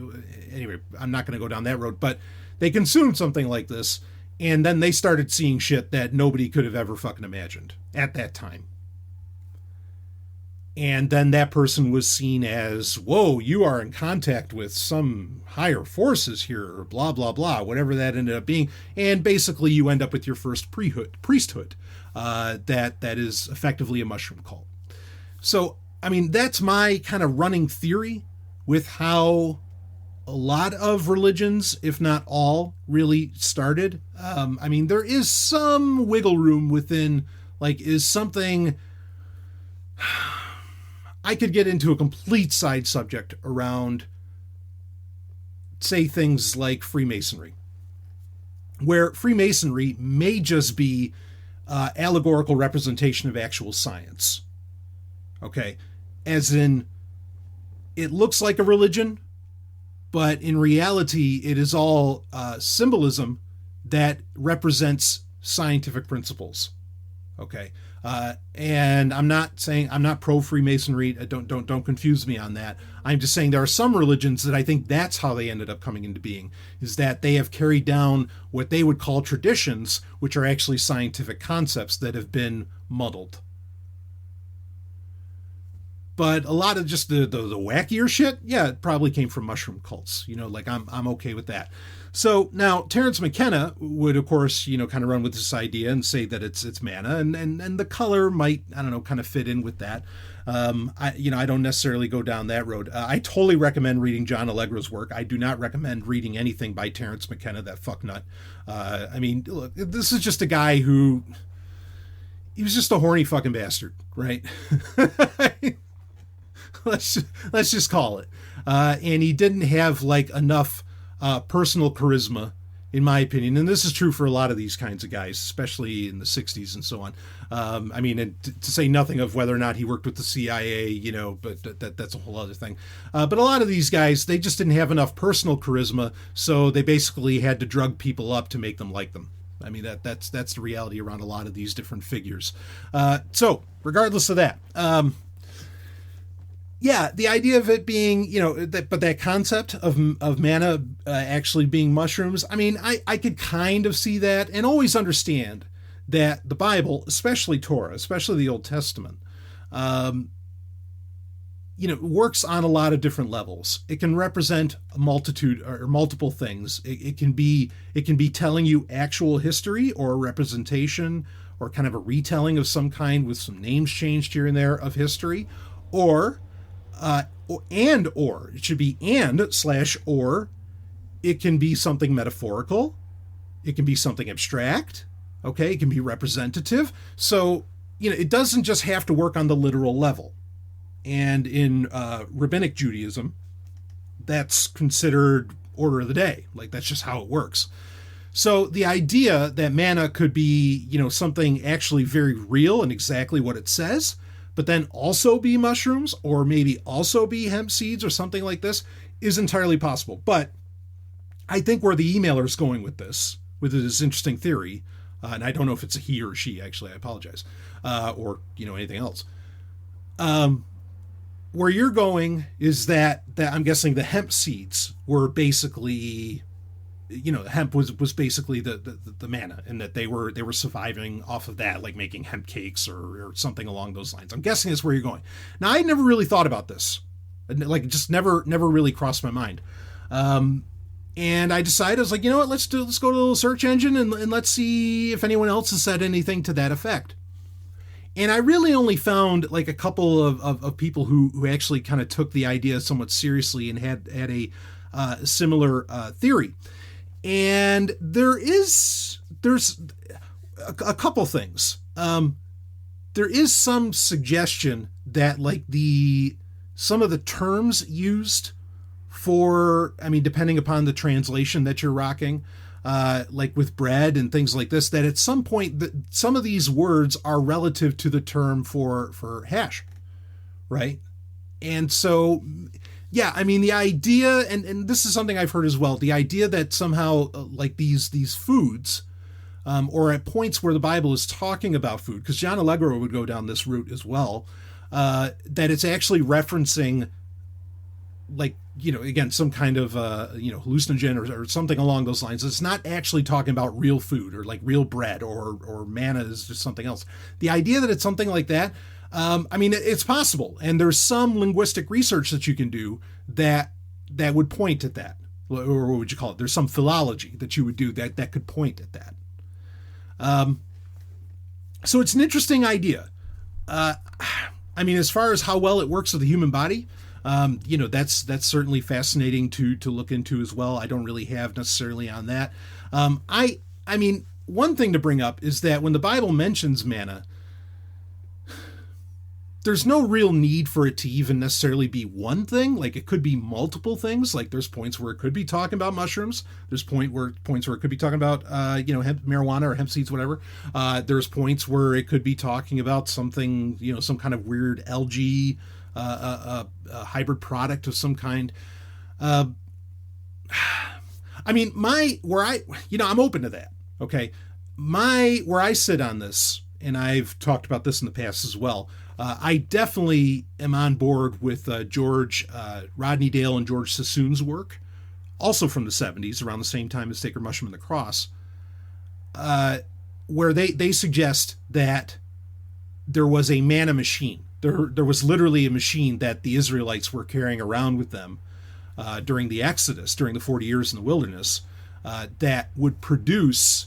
anyway, I'm not going to go down that road, but they consumed something like this, and then they started seeing shit that nobody could have ever fucking imagined at that time. And then that person was seen as, whoa, you are in contact with some higher forces here, or blah, blah, blah, whatever that ended up being. And basically you end up with your first priesthood that is effectively a mushroom cult. So, I mean, that's my kind of running theory with how a lot of religions, if not all, really started. I mean, there is some wiggle room within, like, is something... I could get into a complete side subject around, say, things like Freemasonry, where Freemasonry may just be allegorical representation of actual science. Okay? As in, it looks like a religion, but in reality, it is all symbolism that represents scientific principles. Okay? And I'm not saying I'm not pro Freemasonry. Don't confuse me on that. I'm just saying there are some religions that I think that's how they ended up coming into being, is that they have carried down what they would call traditions, which are actually scientific concepts that have been muddled. But a lot of just the wackier shit, yeah, it probably came from mushroom cults. Like I'm okay with that. So now Terence McKenna would, of course, kind of run with this idea and say that it's Manna, and the color might, I don't know, kind of fit in with that. I don't necessarily go down that road. I totally recommend reading John Allegro's work. I do not recommend reading anything by Terence McKenna, that fucknut. I mean, look, this is just a guy who he was just a horny fucking bastard, right? let's just call it. And he didn't have like enough personal charisma, in my opinion. And this is true for a lot of these kinds of guys, especially in the 60s and so on. I mean, and to say nothing of whether or not he worked with the CIA, you know, but that's a whole other thing. But a lot of these guys, they just didn't have enough personal charisma, so they basically had to drug people up to make them like them. I mean, that's the reality around a lot of these different figures. So regardless of that, yeah, the idea of it being, you know, that concept of manna actually being mushrooms, I mean, I could kind of see that and always understand that the Bible, especially Torah, especially the Old Testament, you know, works on a lot of different levels. It can represent a multitude or multiple things. It can be telling you actual history or a representation or kind of a retelling of some kind with some names changed here and there of history, or it should be and/or it can be something metaphorical, it can be something abstract, okay, it can be representative. So, you know, it doesn't just have to work on the literal level. And in rabbinic Judaism, that's considered order of the day. Like, that's just how it works. So the idea that manna could be, you know, something actually very real and exactly what it says, but then also be mushrooms or maybe also be hemp seeds or something like this is entirely possible. But I think where the emailer is going with this interesting theory, and I don't know if it's a he or she, actually, I apologize, or, you know, anything else. Where you're going is that I'm guessing the hemp seeds were basically, you know, hemp was basically the manna, and that they were surviving off of that, like making hemp cakes or something along those lines. I'm guessing that's where you're going. Now, I never really thought about this, like, it just never really crossed my mind. And I decided, I was like, you know what, let's go to a little search engine and let's see if anyone else has said anything to that effect. And I really only found like a couple of people who actually kind of took the idea somewhat seriously and had a similar theory. And there's a couple things. There is some suggestion that like some of the terms used for, I mean, depending upon the translation that you're rocking, like with bread and things like this, that at some point some of these words are relative to the term for hash, right? And so, yeah, I mean, the idea, and this is something I've heard as well, the idea that somehow like these foods, or at points where the Bible is talking about food, because John Allegro would go down this route as well, that it's actually referencing, like, you know, again, some kind of, you know, hallucinogen or something along those lines. It's not actually talking about real food or like real bread or manna is just something else. The idea that it's something like that, I mean, it's possible. And there's some linguistic research that you can do that would point at that. Or what would you call it? There's some philology that you would do that could point at that. So it's an interesting idea. I mean, as far as how well it works with the human body, you know, that's certainly fascinating to look into as well. I don't really have necessarily on that. I mean, one thing to bring up is that when the Bible mentions manna, there's no real need for it to even necessarily be one thing. Like, it could be multiple things. Like, there's points where it could be talking about mushrooms. There's points where it could be talking about, you know, hemp, marijuana or hemp seeds, whatever. There's points where it could be talking about something, you know, some kind of weird algae, a hybrid product of some kind. I mean, I'm open to that. Okay. Where I sit on this, and I've talked about this in the past as well, I definitely am on board with George Rodney Dale and George Sassoon's work, also from the 70s, around the same time as Sacred Mushroom and the Cross, where they suggest that there was a manna machine. There was literally a machine that the Israelites were carrying around with them during the Exodus, during the 40 years in the wilderness, that would produce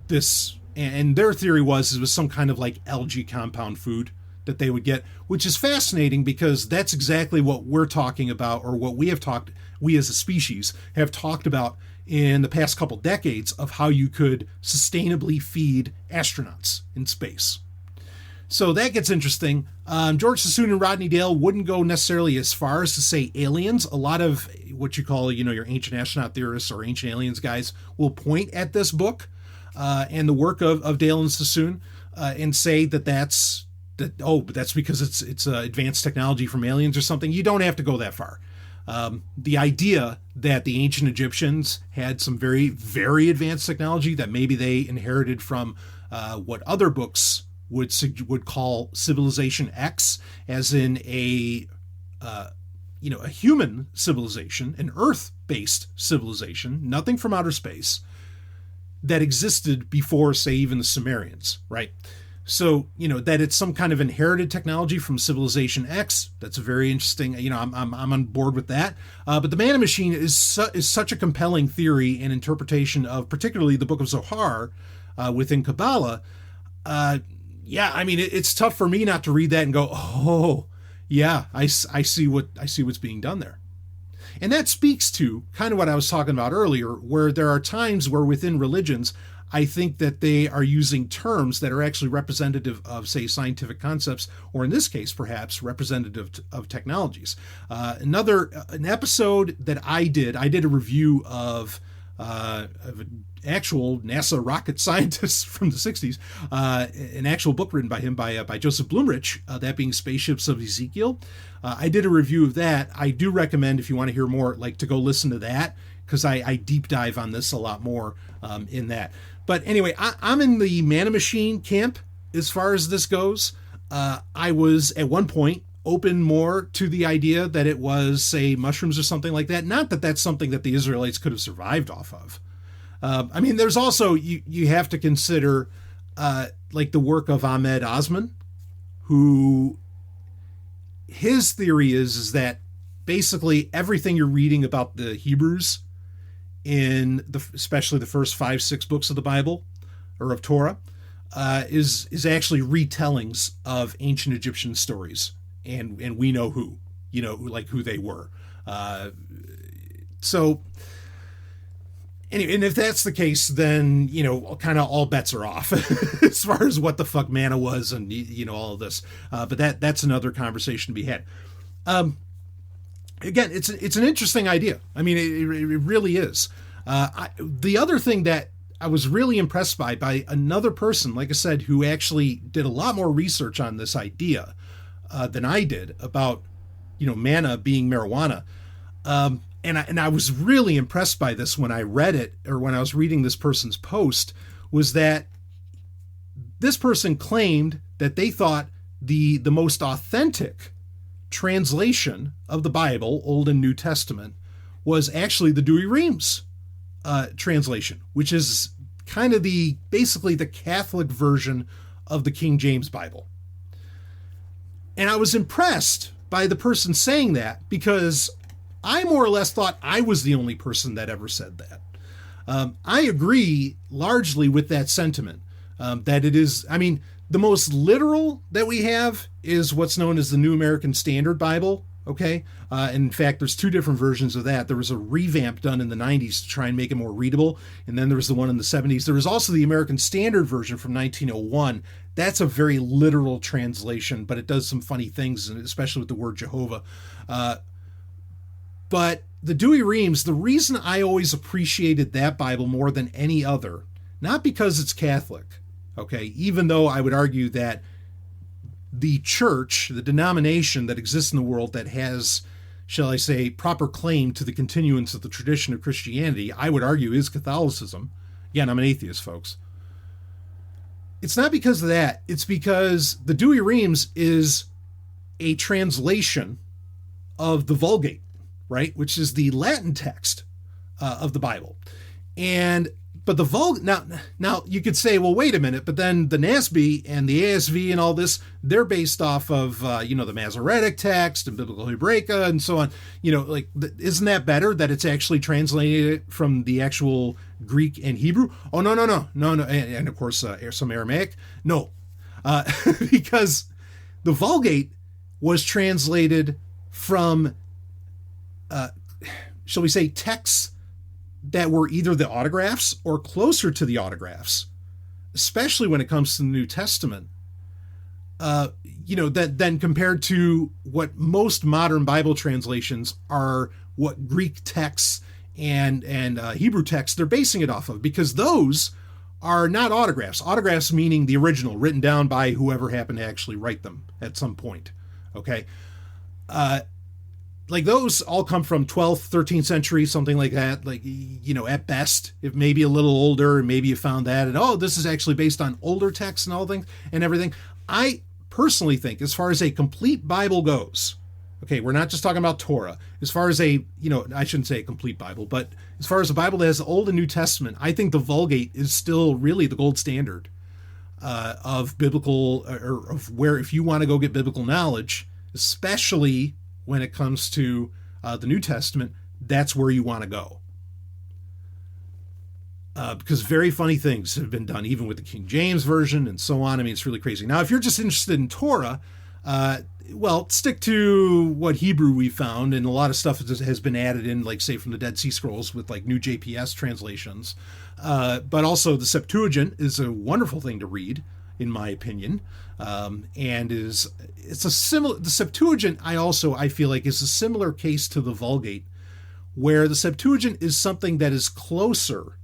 this. And their theory was it was some kind of like algae compound food that they would get, which is fascinating because that's exactly what we're talking about, or what we as a species have talked about in the past couple decades, of how you could sustainably feed astronauts in space. So that gets interesting. George Sassoon and Rodney Dale wouldn't go necessarily as far as to say aliens. A lot of what you call, your ancient astronaut theorists or ancient aliens guys will point at this book and the work of Dale and Sassoon and say that's because it's advanced technology from aliens or something. You don't have to go that far. The idea that the ancient Egyptians had some very, very advanced technology that maybe they inherited from what other books would call Civilization X, as in a human civilization, an Earth-based civilization, nothing from outer space, that existed before, say, even the Sumerians, right? So, that it's some kind of inherited technology from Civilization X. That's a very interesting, I'm on board with that. But the Manna Machine is such a compelling theory and interpretation of particularly the Book of Zohar within Kabbalah. It's tough for me not to read that and go, oh, yeah, I see what's being done there. And that speaks to kind of what I was talking about earlier, where there are times where within religions, I think that they are using terms that are actually representative of, say, scientific concepts, or in this case, perhaps representative of technologies. An episode that I did a review of an actual NASA rocket scientist from the 60s, an actual book written by him by Joseph Blumrich, that being Spaceships of Ezekiel. I did a review of that. I do recommend, if you want to hear more, to go listen to that, because I deep dive on this a lot more in that. But anyway, I'm in the Manna Machine camp as far as this goes. I was at one point open more to the idea that it was, say, mushrooms or something like that. Not that that's something that the Israelites could have survived off of. There's also, you have to consider the work of Ahmed Osman, who his theory is that basically everything you're reading about the Hebrews especially the first 5-6 books of the Bible or of Torah, is actually retellings of ancient Egyptian stories, and we know who they were. So anyway, and if that's the case, then kind of all bets are off as far as what the fuck manna was and all of this. But that's another conversation to be had. Again, it's an interesting idea. I mean, it really is. The other thing that I was really impressed by another person, like I said, who actually did a lot more research on this idea than I did about, manna being marijuana. And I was really impressed by this when I read it, or when I was reading this person's post, was that this person claimed that they thought the most authentic translation of the Bible, Old and New Testament, was actually the Douay-Rheims translation, which is kind of basically the Catholic version of the King James Bible. And I was impressed by the person saying that, because I more or less thought I was the only person that ever said that. I agree largely with that sentiment, that it is, the most literal that we have is what's known as the New American Standard Bible. Okay. In fact, there's two different versions of that. There was a revamp done in the 90s to try and make it more readable. And then there was the one in the 70s. There was also the American Standard Version from 1901. That's a very literal translation, but it does some funny things, especially with the word Jehovah. But the Douay-Rheims, the reason I always appreciated that Bible more than any other, not because it's Catholic, okay, even though I would argue that the church, the denomination that exists in the world that has, shall I say, proper claim to the continuance of the tradition of Christianity, I would argue is Catholicism. Again, I'm an atheist, folks. It's not because of that. It's because the Douay-Rheims is a translation of the Vulgate, right? Which is the Latin text of the Bible. But the Vulgate, now you could say, well, wait a minute, but then the NASB and the ASV and all this, they're based off of, the Masoretic text and Biblical Hebraica and so on. Isn't that better that it's actually translated from the actual Greek and Hebrew? Oh, no. And of course, some Aramaic. No, because the Vulgate was translated from, shall we say, texts that were either the autographs or closer to the autographs, especially when it comes to the New Testament, that then compared to what most modern Bible translations are, what Greek texts and Hebrew texts they're basing it off of, because those are not autographs. Autographs meaning the original, written down by whoever happened to actually write them at some point. Okay. Like those all come from 12th, 13th century, something like that. Like, at best, if maybe a little older, maybe you found that, and this is actually based on older texts and all things and everything. I personally think, as far as a complete Bible goes, okay, we're not just talking about Torah. As far as I shouldn't say a complete Bible, but as far as a Bible that has the Old and New Testament, I think the Vulgate is still really the gold standard of biblical, or of where, if you want to go get biblical knowledge, especially when it comes to the New Testament, that's where you want to go. Because very funny things have been done, even with the King James Version and so on. I mean, it's really crazy. Now, if you're just interested in Torah, stick to what Hebrew we found, and a lot of stuff has been added in, like, say, from the Dead Sea Scrolls with, like, new JPS translations. But also the Septuagint is a wonderful thing to read, in my opinion. The Septuagint, I feel like, is a similar case to the Vulgate, where the Septuagint is something that is closer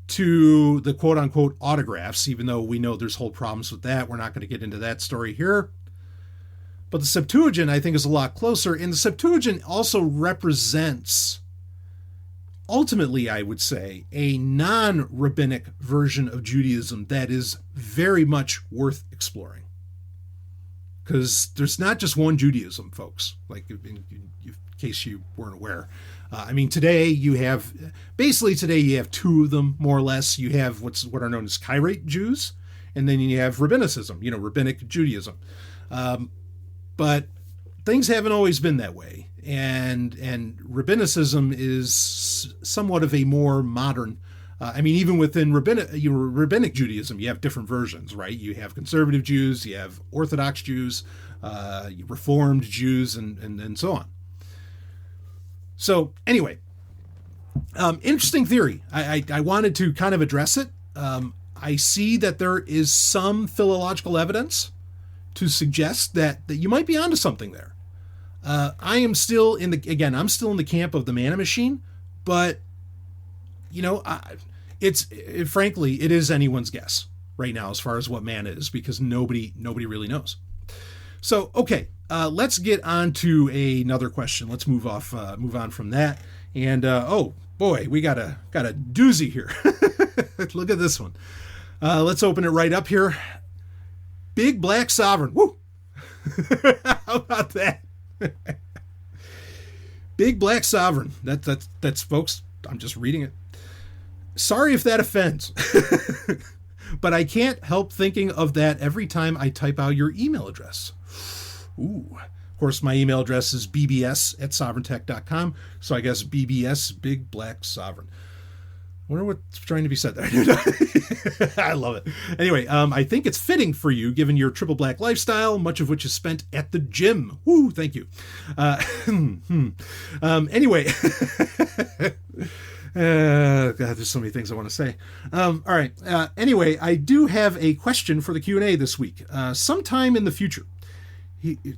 to the quote-unquote autographs, even though we know there's whole problems with that. We're not going to get into that story here. But the Septuagint, I think, is a lot closer, and the Septuagint also represents, ultimately, I would say, a non-rabbinic version of Judaism that is very much worth exploring. Because there's not just one Judaism, folks, like in case you weren't aware. Today you have two of them, more or less. You have what are known as Karaite Jews, and then you have Rabbinicism, Rabbinic Judaism. But things haven't always been that way. And Rabbinicism is somewhat of a more modern, even within Rabbinic Judaism, you have different versions, right? You have conservative Jews, you have Orthodox Jews, Reformed Jews, and so on. So anyway, interesting theory. I wanted to kind of address it. I see that there is some philological evidence to suggest that you might be onto something there. I am still in the camp of the Manna machine, but frankly, it is anyone's guess right now as far as what Manna is, because nobody really knows. So, okay, let's get on to another question. Let's move on from that. And oh boy, we got a doozy here. Look at this one. Let's open it right up here. Big Black Sovereign. Woo! How about that? Big Black Sovereign. That's folks. I'm just reading it. Sorry if that offends, but I can't help thinking of that every time I type out your email address. Ooh. Of course, my email address is bbs@sovereigntech.com. So I guess BBS, Big Black Sovereign. I wonder what's trying to be said there. I love it. Anyway, I think it's fitting for you, given your triple black lifestyle, much of which is spent at the gym. Woo, thank you. Anyway, God, there's so many things I want to say. All right. Anyway, I do have a question for the Q&A this week. Sometime in the future.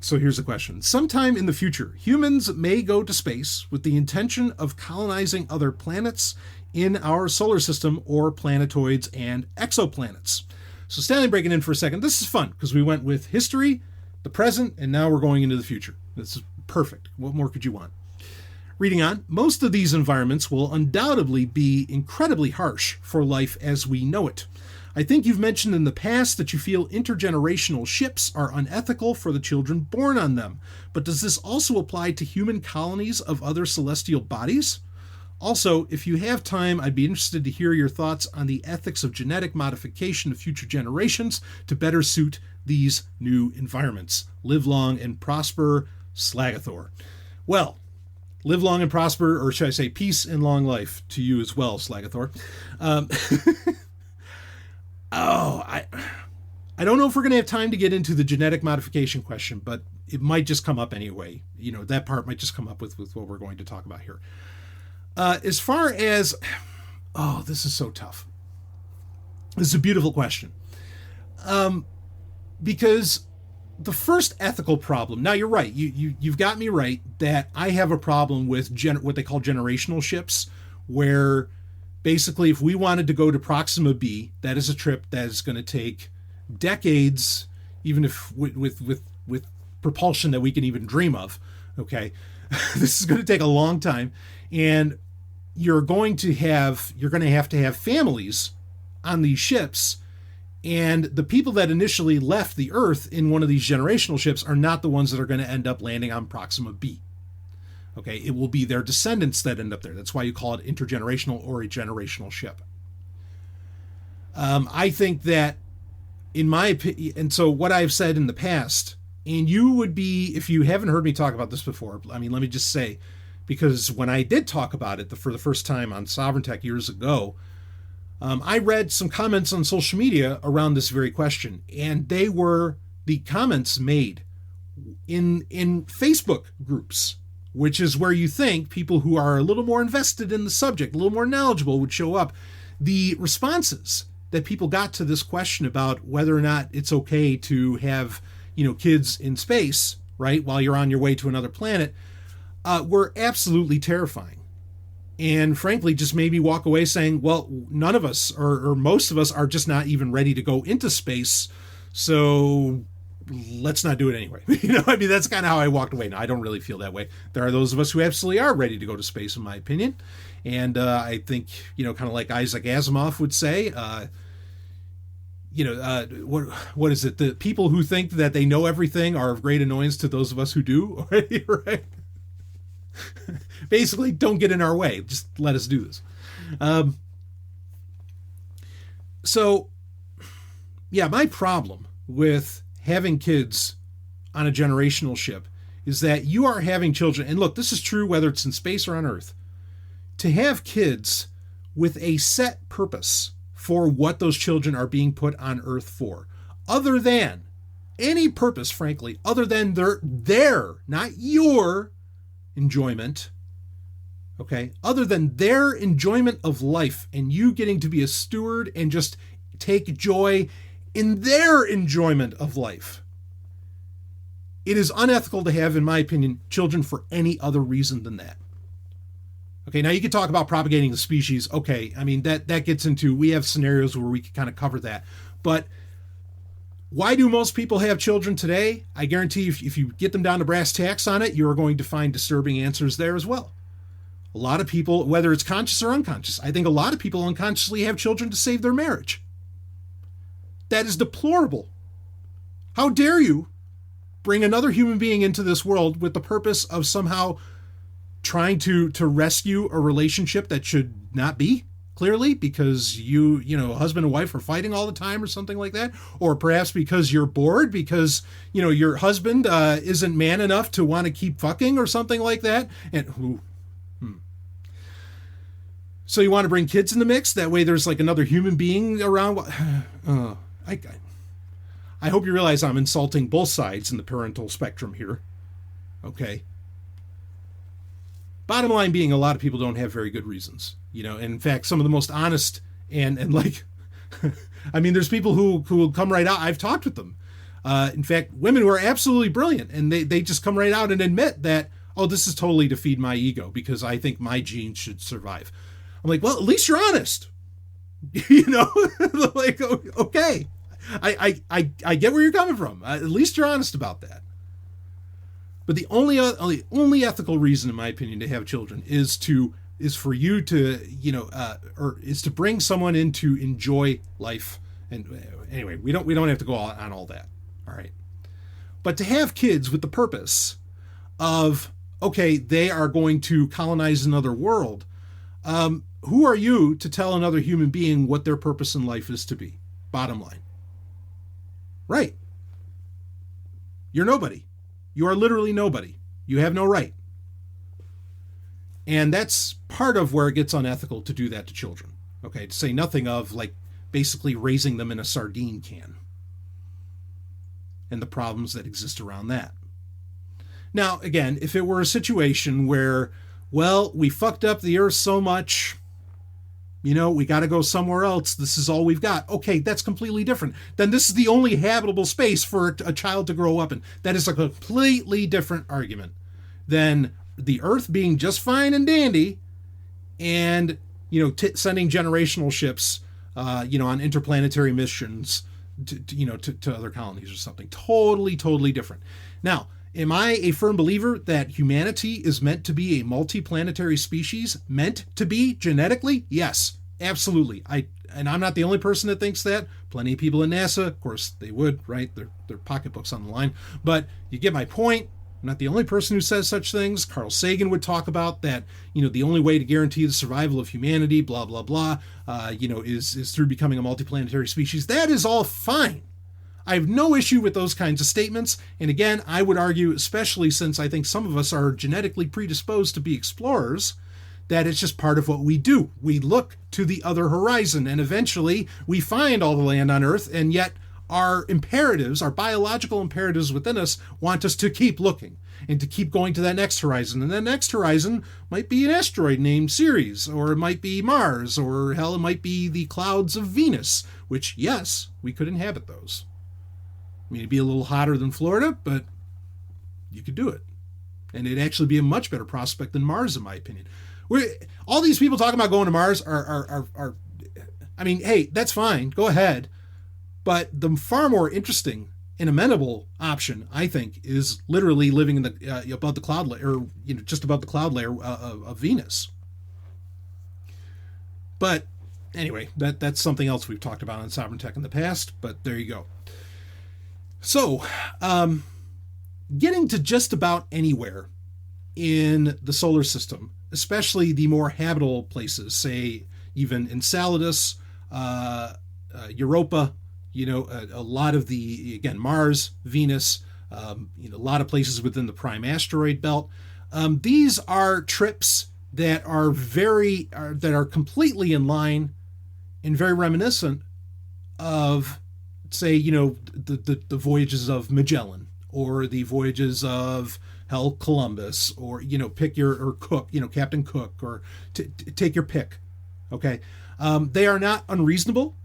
So here's the question. Sometime in the future, humans may go to space with the intention of colonizing other planets in our solar system, or planetoids and exoplanets. So Stanley, breaking in for a second. This is fun because we went with history, the present, and now we're going into the future. This is perfect. What more could you want? Reading on, most of these environments will undoubtedly be incredibly harsh for life as we know it. I think you've mentioned in the past that you feel intergenerational ships are unethical for the children born on them. But does this also apply to human colonies of other celestial bodies? Also, if you have time, I'd be interested to hear your thoughts on the ethics of genetic modification of future generations to better suit these new environments. Live long and prosper, Slagathor. Well, live long and prosper, or should I say peace and long life to you as well, Slagathor. I don't know if we're going to have time to get into the genetic modification question, but it might just come up anyway. That part might just come up with what we're going to talk about here. As far as, this is so tough. This is a beautiful question. Because the first ethical problem. Now you're right. You've got me right that I have a problem with what they call generational ships, where basically if we wanted to go to Proxima B, that is a trip that is going to take decades, even if with propulsion that we can even dream of. Okay, this is going to take a long time, and you're going to have to have families on these ships. And the people that initially left the Earth in one of these generational ships are not the ones that are going to end up landing on Proxima B. Okay, it will be their descendants that end up there. That's why you call it intergenerational or a generational ship. I think that, in my opinion, and so what I've said in the past, and you would be, if you haven't heard me talk about this before, I mean, let me just say, because when I did talk about it for the first time on Sovereign Tech years ago, I read some comments on social media around this very question, and they were the comments made in Facebook groups, which is where you think people who are a little more invested in the subject, a little more knowledgeable, would show up. The responses that people got to this question about whether or not it's okay to have, kids in space, right, while you're on your way to another planet, were absolutely terrifying. And frankly, just made me walk away saying, well, none of us or most of us are just not even ready to go into space. So let's not do it anyway. That's kind of how I walked away. Now, I don't really feel that way. There are those of us who absolutely are ready to go to space, in my opinion. And I think, kind of like Isaac Asimov would say, what is it? The people who think that they know everything are of great annoyance to those of us who do, right? Basically, don't get in our way. Just let us do this. So, yeah, my problem with having kids on a generational ship is that you are having children, and look, this is true whether it's in space or on Earth, to have kids with a set purpose for what those children are being put on Earth for, other than any purpose, frankly, other than their, not your enjoyment, okay, other than their enjoyment of life and you getting to be a steward and just take joy in their enjoyment of life. It is unethical to have, in my opinion, children for any other reason than that. Okay, now you could talk about propagating the species. Okay, I mean, that gets into, we have scenarios where we can kind of cover that. But why do most people have children today? I guarantee if you get them down to brass tacks on it, you're going to find disturbing answers there as well. A lot of people, whether it's conscious or unconscious, I think a lot of people unconsciously have children to save their marriage. That is deplorable. How dare you bring another human being into this world with the purpose of somehow trying to rescue a relationship that should not be? Clearly, because husband and wife are fighting all the time or something like that. Or perhaps because you're bored because, your husband isn't man enough to want to keep fucking or something like that. And so you want to bring kids in the mix? That way there's like another human being around. I hope you realize I'm insulting both sides in the parental spectrum here. Okay. Bottom line being, a lot of people don't have very good reasons, and in fact, some of the most honest and like, I mean, there's people who will come right out. I've talked with them. In fact, women who are absolutely brilliant, and they just come right out and admit that, oh, this is totally to feed my ego because I think my genes should survive. I'm like, well, at least you're honest, like, okay, I get where you're coming from. At least you're honest about that. But the only ethical reason, in my opinion, to have children is for you to, or is to bring someone in to enjoy life. And anyway, we don't have to go on all that. All right. But to have kids with the purpose of, okay, they are going to colonize another world. Who are you to tell another human being what their purpose in life is to be? Bottom line. Right. You're nobody. You are literally nobody. You have no right. And that's part of where it gets unethical to do that to children. Okay, to say nothing of, like, basically raising them in a sardine can. And the problems that exist around that. Now, again, if it were a situation where, well, we fucked up the Earth so much, We got to go somewhere else. This is all we've got. Okay, that's completely different. Then this is the only habitable space for a child to grow up in. That is a completely different argument than the Earth being just fine and dandy and, sending generational ships, on interplanetary missions to other colonies or something. Totally, totally different. Now, am I a firm believer that humanity is meant to be a multiplanetary species? Meant to be genetically? Yes, absolutely. And I'm not the only person that thinks that. Plenty of people at NASA, of course, they would, right? Their pocketbooks on the line. But you get my point. I'm not the only person who says such things. Carl Sagan would talk about that, the only way to guarantee the survival of humanity, blah, blah, blah, is through becoming a multiplanetary species. That is all fine. I have no issue with those kinds of statements. And again, I would argue, especially since I think some of us are genetically predisposed to be explorers, that it's just part of what we do. We look to the other horizon, and eventually we find all the land on Earth, and yet our imperatives, our biological imperatives within us, want us to keep looking and to keep going to that next horizon. And that next horizon might be an asteroid named Ceres, or it might be Mars, or hell, it might be the clouds of Venus, which, yes, we could inhabit those. I mean, it'd be a little hotter than Florida, but you could do it. And it'd actually be a much better prospect than Mars, in my opinion. All these people talking about going to Mars are I mean, hey, that's fine. Go ahead. But the far more interesting and amenable option, I think, is literally living in the above the cloud layer, or just above the cloud layer of Venus. But anyway, that's something else we've talked about on Sovereign Tech in the past. But there you go. So, getting to just about anywhere in the solar system, especially the more habitable places, say even Enceladus, Europa, a lot of again, Mars, Venus, a lot of places within the prime asteroid belt. These are trips that are completely in line and very reminiscent of, say, the voyages of Magellan, or the voyages of Columbus, or Cook, Captain Cook, or take your pick. Okay, they are not unreasonable,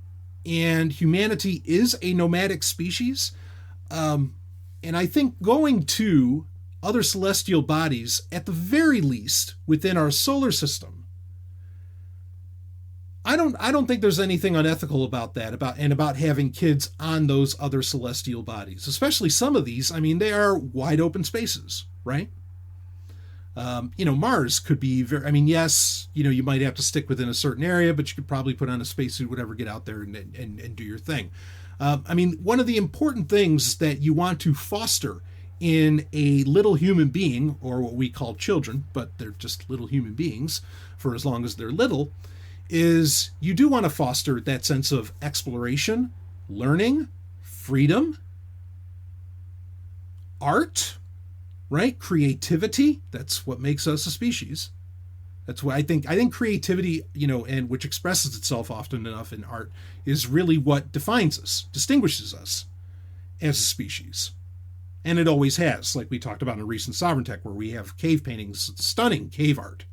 and humanity is a nomadic species, and I think going to other celestial bodies, at the very least within our solar system, I don't think there's anything unethical about that, about having kids on those other celestial bodies, especially some of these. I mean, they are wide open spaces, right? Mars could be yes, you might have to stick within a certain area, but you could probably put on a spacesuit, whatever, get out there and do your thing. One of the important things that you want to foster in a little human being, or what we call children, but they're just little human beings for as long as they're little, is you do want to foster that sense of exploration, learning, freedom, art, right? Creativity. That's what makes us a species. That's why I think creativity, and which expresses itself often enough in art, is really what defines us, distinguishes us as a species. And it always has, like we talked about in a recent Sovereign Tech, where we have cave paintings, stunning cave art,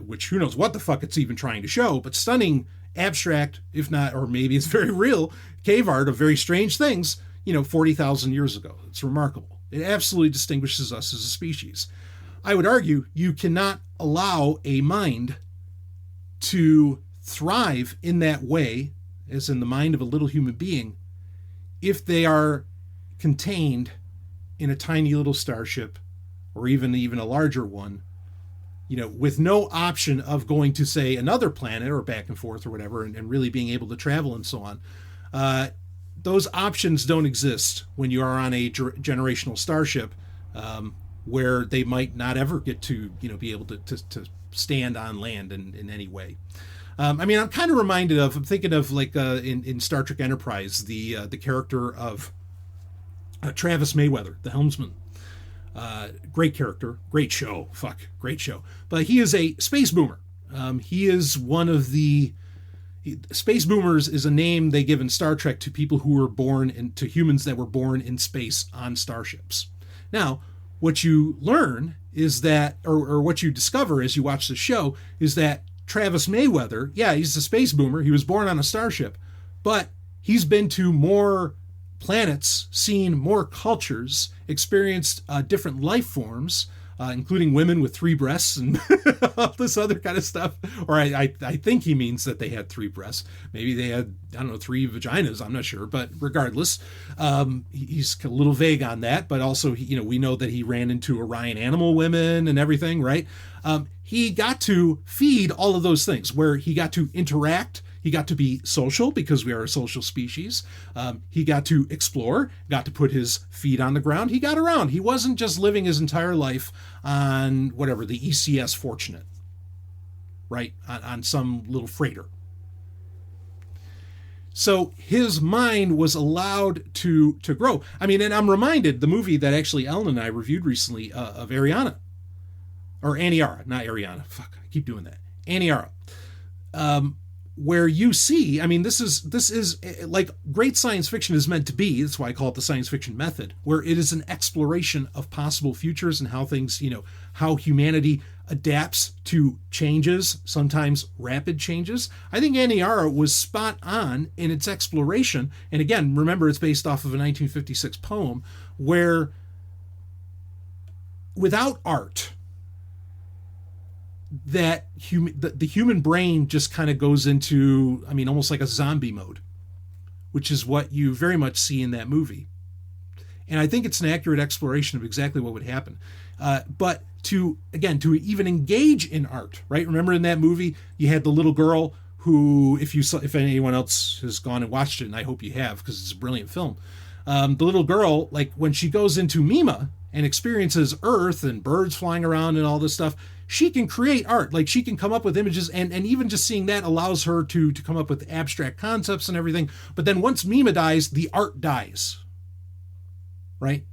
which who knows what the fuck it's even trying to show, but stunning, abstract, if not, or maybe it's very real, cave art of very strange things, 40,000 years ago. It's remarkable. It absolutely distinguishes us as a species. I would argue you cannot allow a mind to thrive in that way, as in the mind of a little human being, if they are contained in a tiny little starship, or even a larger one, with no option of going to, say, another planet or back and forth or whatever, and really being able to travel and so on. Those options don't exist when you are on a generational starship, where they might not ever get to, be able to stand on land in any way. I'm kind of reminded of, I'm thinking of like in Star Trek Enterprise, the character of Travis Mayweather, the helmsman. Great character, great show, great show. But he is a space boomer. He is one of the space boomers is a name they give in Star Trek to people who were to humans that were born in space on starships. Now, what you learn is that, or what you discover as you watch the show, is that Travis Mayweather, yeah, he's a space boomer. He was born on a starship, but he's been to more planets, seen more cultures, experienced different life forms, including women with 3 breasts and all this other kind of stuff. Or I think he means that they had 3 breasts. Maybe they had, I don't know, 3 vaginas. I'm not sure. But regardless, he's a little vague on that. But also, we know that he ran into Orion animal women and everything, right? He got to feed all of those things where he got to interact. He got to be social because we are a social species. He got to explore, got to put his feet on the ground. He got around. He wasn't just living his entire life on whatever, the ECS Fortunate, right? On some little freighter. So his mind was allowed to grow. I mean, and I'm reminded the movie that actually Ellen and I reviewed recently of Ariana. Or Aniara, not Ariana. Fuck, I keep doing that. Aniara. Where you see, I mean, this is like great science fiction is meant to be. That's why I call it the science fiction method, where it is an exploration of possible futures and how things, how humanity adapts to changes, sometimes rapid changes. I think Aniara was spot on in its exploration. And again, remember, it's based off of a 1956 poem where without art, that the human brain just kind of goes into, I mean, almost like a zombie mode, which is what you very much see in that movie. And I think it's an accurate exploration of exactly what would happen. But to even engage in art, right? Remember in that movie, you had the little girl who, if anyone else has gone and watched it, and I hope you have, because it's a brilliant film. The little girl, like when she goes into Mima and experiences Earth and birds flying around and all this stuff, she can create art. Like she can come up with images, and even just seeing that allows her to come up with abstract concepts and everything. But then once Mima dies, the art dies. Right?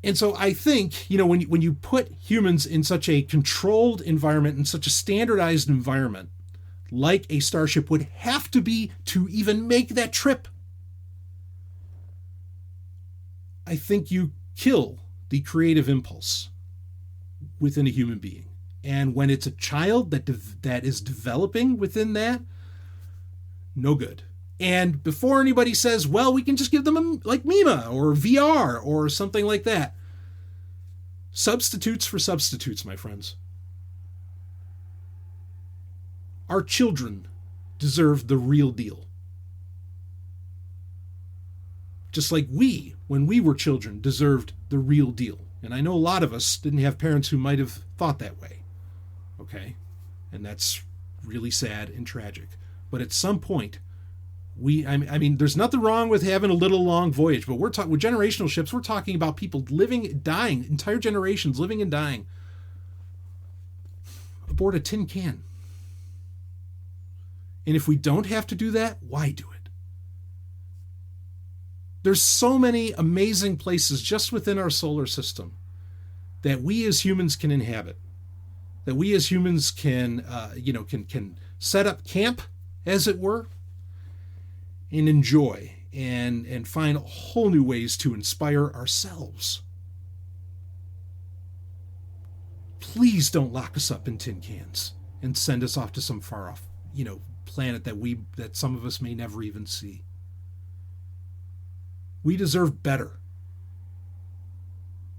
And so I think, when you put humans in such a controlled environment, in such a standardized environment, like a starship would have to be to even make that trip, I think you kill the creative impulse within a human being. And when it's a child that is developing within that, no good. And before anybody says, well, we can just give them like Mima or VR or something like that. Substitutes for substitutes, my friends. Our children deserve the real deal. Just like we, when we were children, deserved the real deal. And I know a lot of us didn't have parents who might have thought that way. Okay? And that's really sad and tragic. But at some point, I mean, there's nothing wrong with having a little long voyage, but we're talking with generational ships, we're talking about people living, dying, entire generations living and dying aboard a tin can. And if we don't have to do that, why do it? There's so many amazing places just within our solar system that we as humans can inhabit, that we as humans can set up camp, as it were, and enjoy and find whole new ways to inspire ourselves. Please don't lock us up in tin cans and send us off to some far off, planet that some of us may never even see. We deserve better.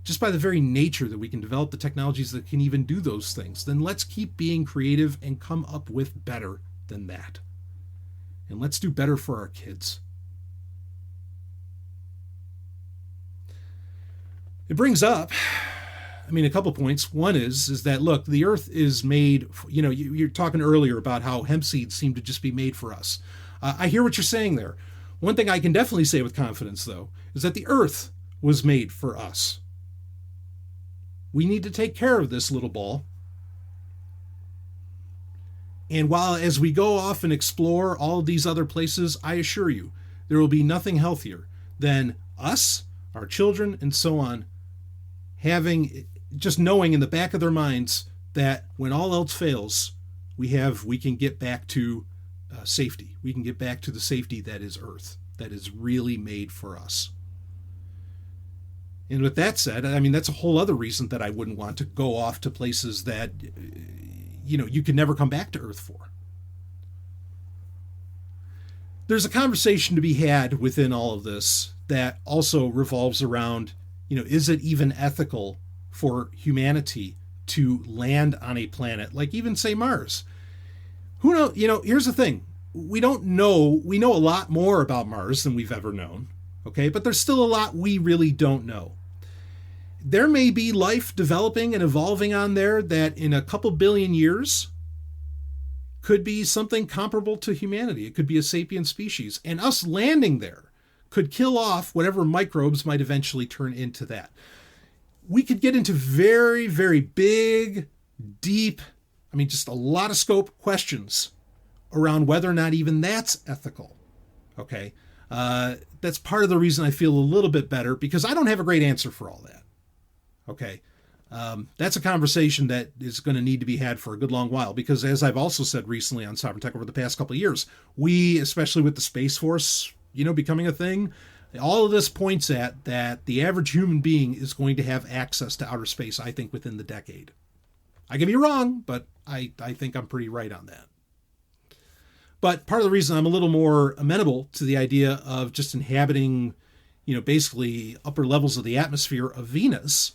Just by the very nature that we can develop the technologies that can even do those things, then let's keep being creative and come up with better than that. And let's do better for our kids. It brings up, a couple points. One is that, look, the Earth is made, you're talking earlier about how hemp seeds seem to just be made for us. I hear what you're saying there. One thing I can definitely say with confidence, though, is that the Earth was made for us. We need to take care of this little ball. And while as we go off and explore all of these other places, I assure you, there will be nothing healthier than us, our children, and so on, just knowing in the back of their minds that when all else fails, we can get back to safety. We can get back to the safety that is Earth, that is really made for us. And with that said, I mean, that's a whole other reason that I wouldn't want to go off to places that, you could never come back to Earth for. There's a conversation to be had within all of this that also revolves around, is it even ethical for humanity to land on a planet like even, say, Mars? Who knows? Here's the thing. We don't know. We know a lot more about Mars than we've ever known. Okay, but there's still a lot we really don't know. There may be life developing and evolving on there that in a couple billion years could be something comparable to humanity. It could be a sapient species. And us landing there could kill off whatever microbes might eventually turn into that. We could get into very, very big, deep, just a lot of scope questions around whether or not even that's ethical. Okay. That's part of the reason I feel a little bit better, because I don't have a great answer for all that. Okay. That's a conversation that is going to need to be had for a good long while, because as I've also said recently on Sovereign Tech over the past couple of years, we, especially with the Space Force, becoming a thing, all of this points at that the average human being is going to have access to outer space, I think, within the decade. I could be wrong, but I think I'm pretty right on that. But part of the reason I'm a little more amenable to the idea of just inhabiting, basically upper levels of the atmosphere of Venus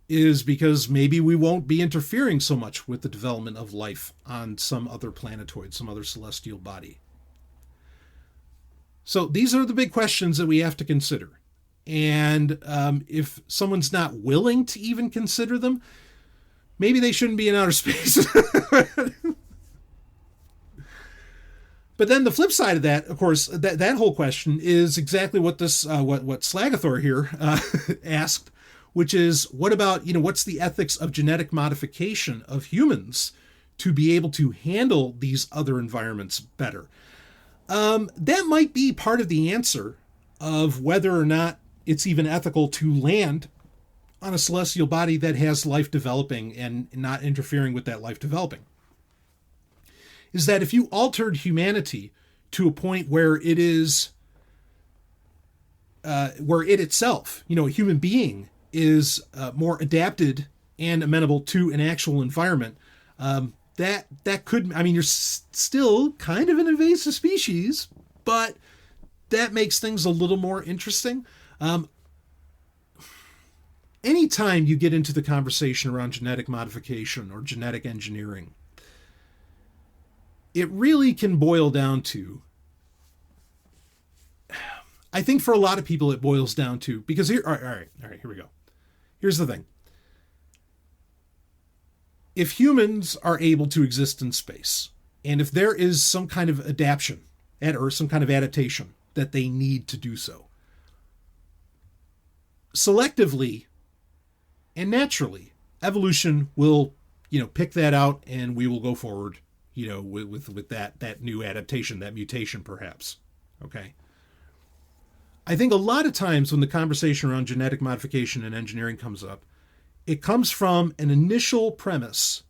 is because maybe we won't be interfering so much with the development of life on some other planetoid, some other celestial body. So these are the big questions that we have to consider. And if someone's not willing to even consider them, maybe they shouldn't be in outer space. But then the flip side of that, of course, that whole question is exactly what this what Slagathor here asked, which is, what about, what's the ethics of genetic modification of humans to be able to handle these other environments better? That might be part of the answer of whether or not it's even ethical to land on a celestial body that has life developing and not interfering with that life developing. Is that if you altered humanity to a point where it is, where it itself, a human being, is more adapted and amenable to an actual environment, that could, you're still kind of an invasive species, but that makes things a little more interesting. Anytime you get into the conversation around genetic modification or genetic engineering, it really can boil down to, I think for a lot of people it boils down to, because here, all right, here we go. Here's the thing. If humans are able to exist in space, and if there is some kind of adaptation at Earth, some kind of adaptation that they need to do so, selectively and naturally, evolution will, pick that out, and we will go forward, with that new adaptation, that mutation, perhaps. Okay. I think a lot of times when the conversation around genetic modification and engineering comes up, it comes from an initial premise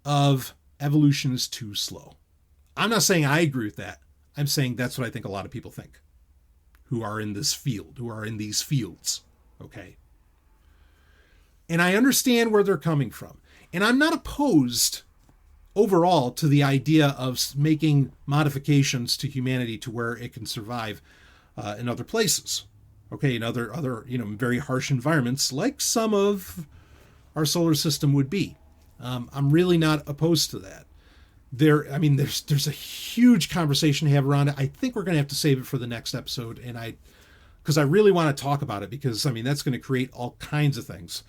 of evolution is too slow. I'm not saying I agree with that. I'm saying that's what I think a lot of people think who are in this field, who are in these fields. Okay. And I understand where they're coming from. And I'm not opposed overall to the idea of making modifications to humanity to where it can survive in other places. Okay, in other very harsh environments, like some of our solar system would be. I'm really not opposed to that. There's a huge conversation to have around it. I think we're going to have to save it for the next episode, because I really want to talk about it, because that's going to create all kinds of things.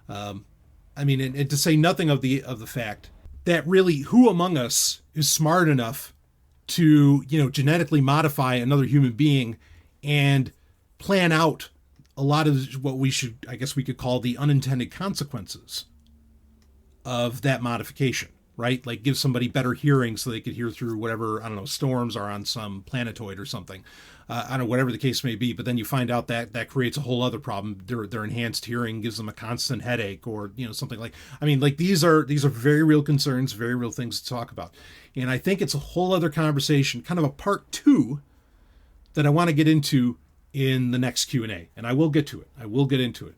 And to say nothing of the fact that really, who among us is smart enough to genetically modify another human being and plan out a lot of what we could call the unintended consequences of that modification, right? Like give somebody better hearing so they could hear through whatever, storms are on some planetoid or something. Whatever the case may be. But then you find out that creates a whole other problem. Their enhanced hearing gives them a constant headache, or something like. These are very real concerns, very real things to talk about. And I think it's a whole other conversation, kind of a part 2 that I want to get into in the next Q&A, and I will get to it. I will get into it.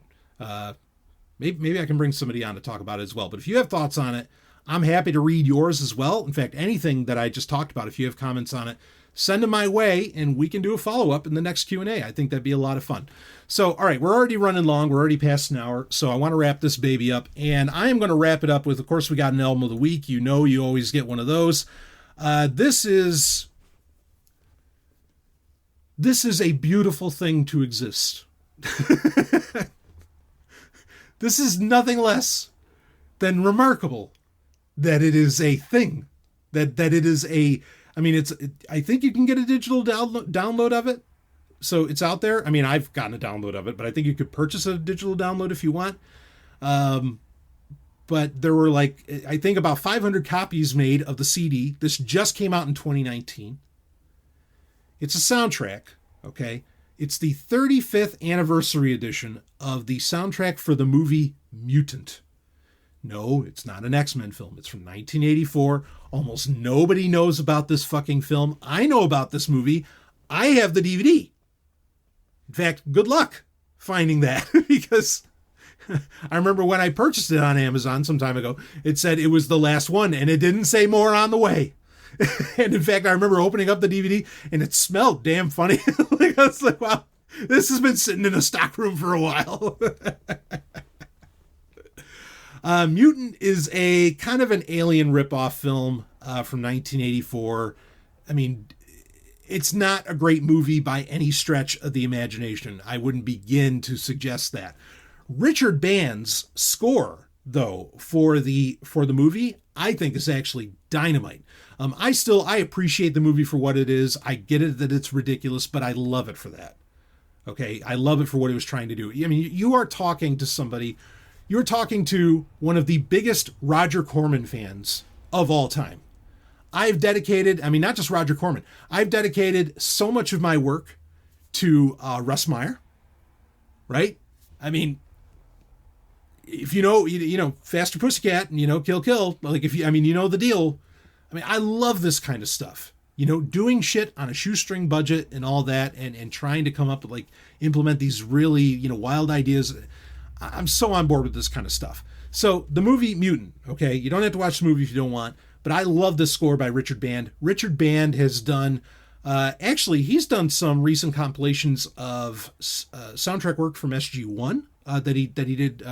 Maybe I can bring somebody on to talk about it as well. But if you have thoughts on it, I'm happy to read yours as well. In fact, anything that I just talked about, if you have comments on it, send them my way, and we can do a follow-up in the next Q&A. I think that'd be a lot of fun. So, all right, we're already running long. We're already past an hour, so I want to wrap this baby up. And I am going to wrap it up with, of course, we got an album of the week. You know you always get one of those. This is a beautiful thing to exist. This is nothing less than remarkable that it is a thing. That it is a... I mean, I think you can get a digital download of it. So it's out there. I mean, I've gotten a download of it, but I think you could purchase a digital download if you want. But there were I think about 500 copies made of the CD. This just came out in 2019. It's a soundtrack, okay? It's the 35th anniversary edition of the soundtrack for the movie Mutant. No, it's not an X-Men film. It's from 1984. Almost nobody knows about this fucking film. I know about this movie. I have the DVD. In fact, good luck finding that because I remember when I purchased it on Amazon some time ago, it said it was the last one and it didn't say more on the way. And in fact, I remember opening up the DVD and it smelled damn funny. I was like, wow, this has been sitting in a stock room for a while. Mutant is a kind of an alien ripoff film from 1984. I mean, it's not a great movie by any stretch of the imagination. I wouldn't begin to suggest that. Richard Band's score, though, for the movie, I think is actually dynamite. I appreciate the movie for what it is. I get it that it's ridiculous, but I love it for that. Okay, I love it for what it was trying to do. I mean, you're talking to one of the biggest Roger Corman fans of all time. I've dedicated, not just Roger Corman, I've dedicated so much of my work to Russ Meyer, right? I mean, if you know, Faster Pussycat and, Kill Kill, you know the deal. I mean, I love this kind of stuff. Doing shit on a shoestring budget and all that and trying to come up with, implement these really, wild ideas. I'm so on board with this kind of stuff. So the movie Mutant, okay, you don't have to watch the movie if you don't want, but I love the score by Richard Band. Richard Band has done, he's done some recent compilations of soundtrack work from SG-1 that he did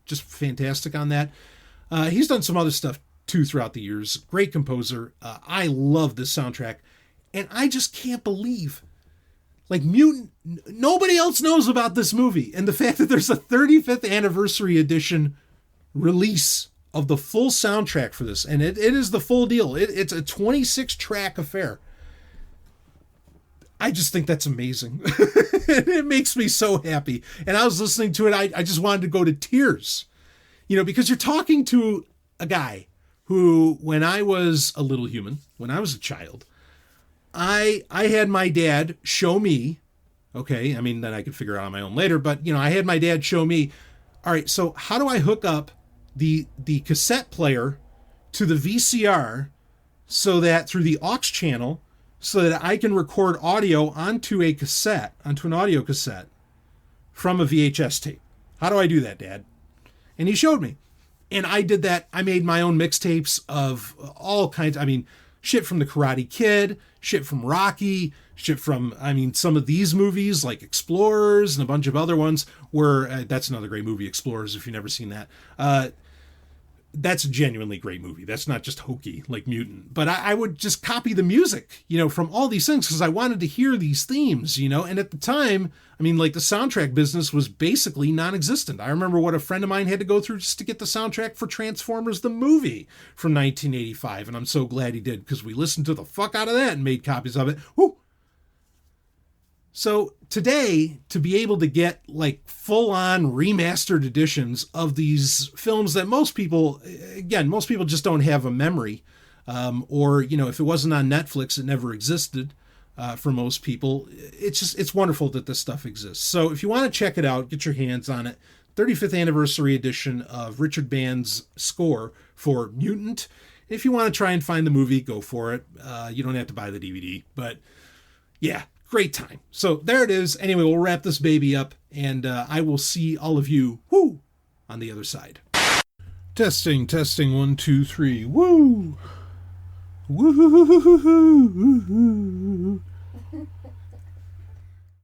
just fantastic on that. He's done some other stuff too throughout the years. Great composer. I love this soundtrack. And I just can't believe Mutant, nobody else knows about this movie. And the fact that there's a 35th anniversary edition release of the full soundtrack for this. And it is the full deal. It's a 26-track affair. I just think that's amazing. It makes me so happy. And I was listening to it. I just wanted to go to tears. Because you're talking to a guy who, when I was a little human, when I was a child, I had my dad show me, okay, then I could figure it out on my own later, but, I had my dad show me, all right, so how do I hook up the cassette player to the VCR so that through the aux channel, so that I can record audio onto an audio cassette from a VHS tape? How do I do that, Dad? And he showed me. And I did that. I made my own mixtapes of all kinds. Shit from The Karate Kid, shit from Rocky, shit from, some of these movies like Explorers and a bunch of other ones where, that's another great movie, Explorers, if you've never seen that. That's a genuinely great movie. That's not just hokey like Mutant. But I would just copy the music, from all these things because I wanted to hear these themes, And at the time, the soundtrack business was basically non-existent. I remember what a friend of mine had to go through just to get the soundtrack for Transformers the movie from 1985. And I'm so glad he did because we listened to the fuck out of that and made copies of it. Woo! So today, to be able to get full-on remastered editions of these films that most people just don't have a memory, or if it wasn't on Netflix, it never existed for most people. It's wonderful that this stuff exists. So if you want to check it out, get your hands on it. 35th anniversary edition of Richard Band's score for Mutant. If you want to try and find the movie, go for it. You don't have to buy the DVD, but yeah. Great time. So there it is. Anyway, we'll wrap this baby up, and I will see all of you, on the other side. Testing, 1, 2, 3, woo! Woo!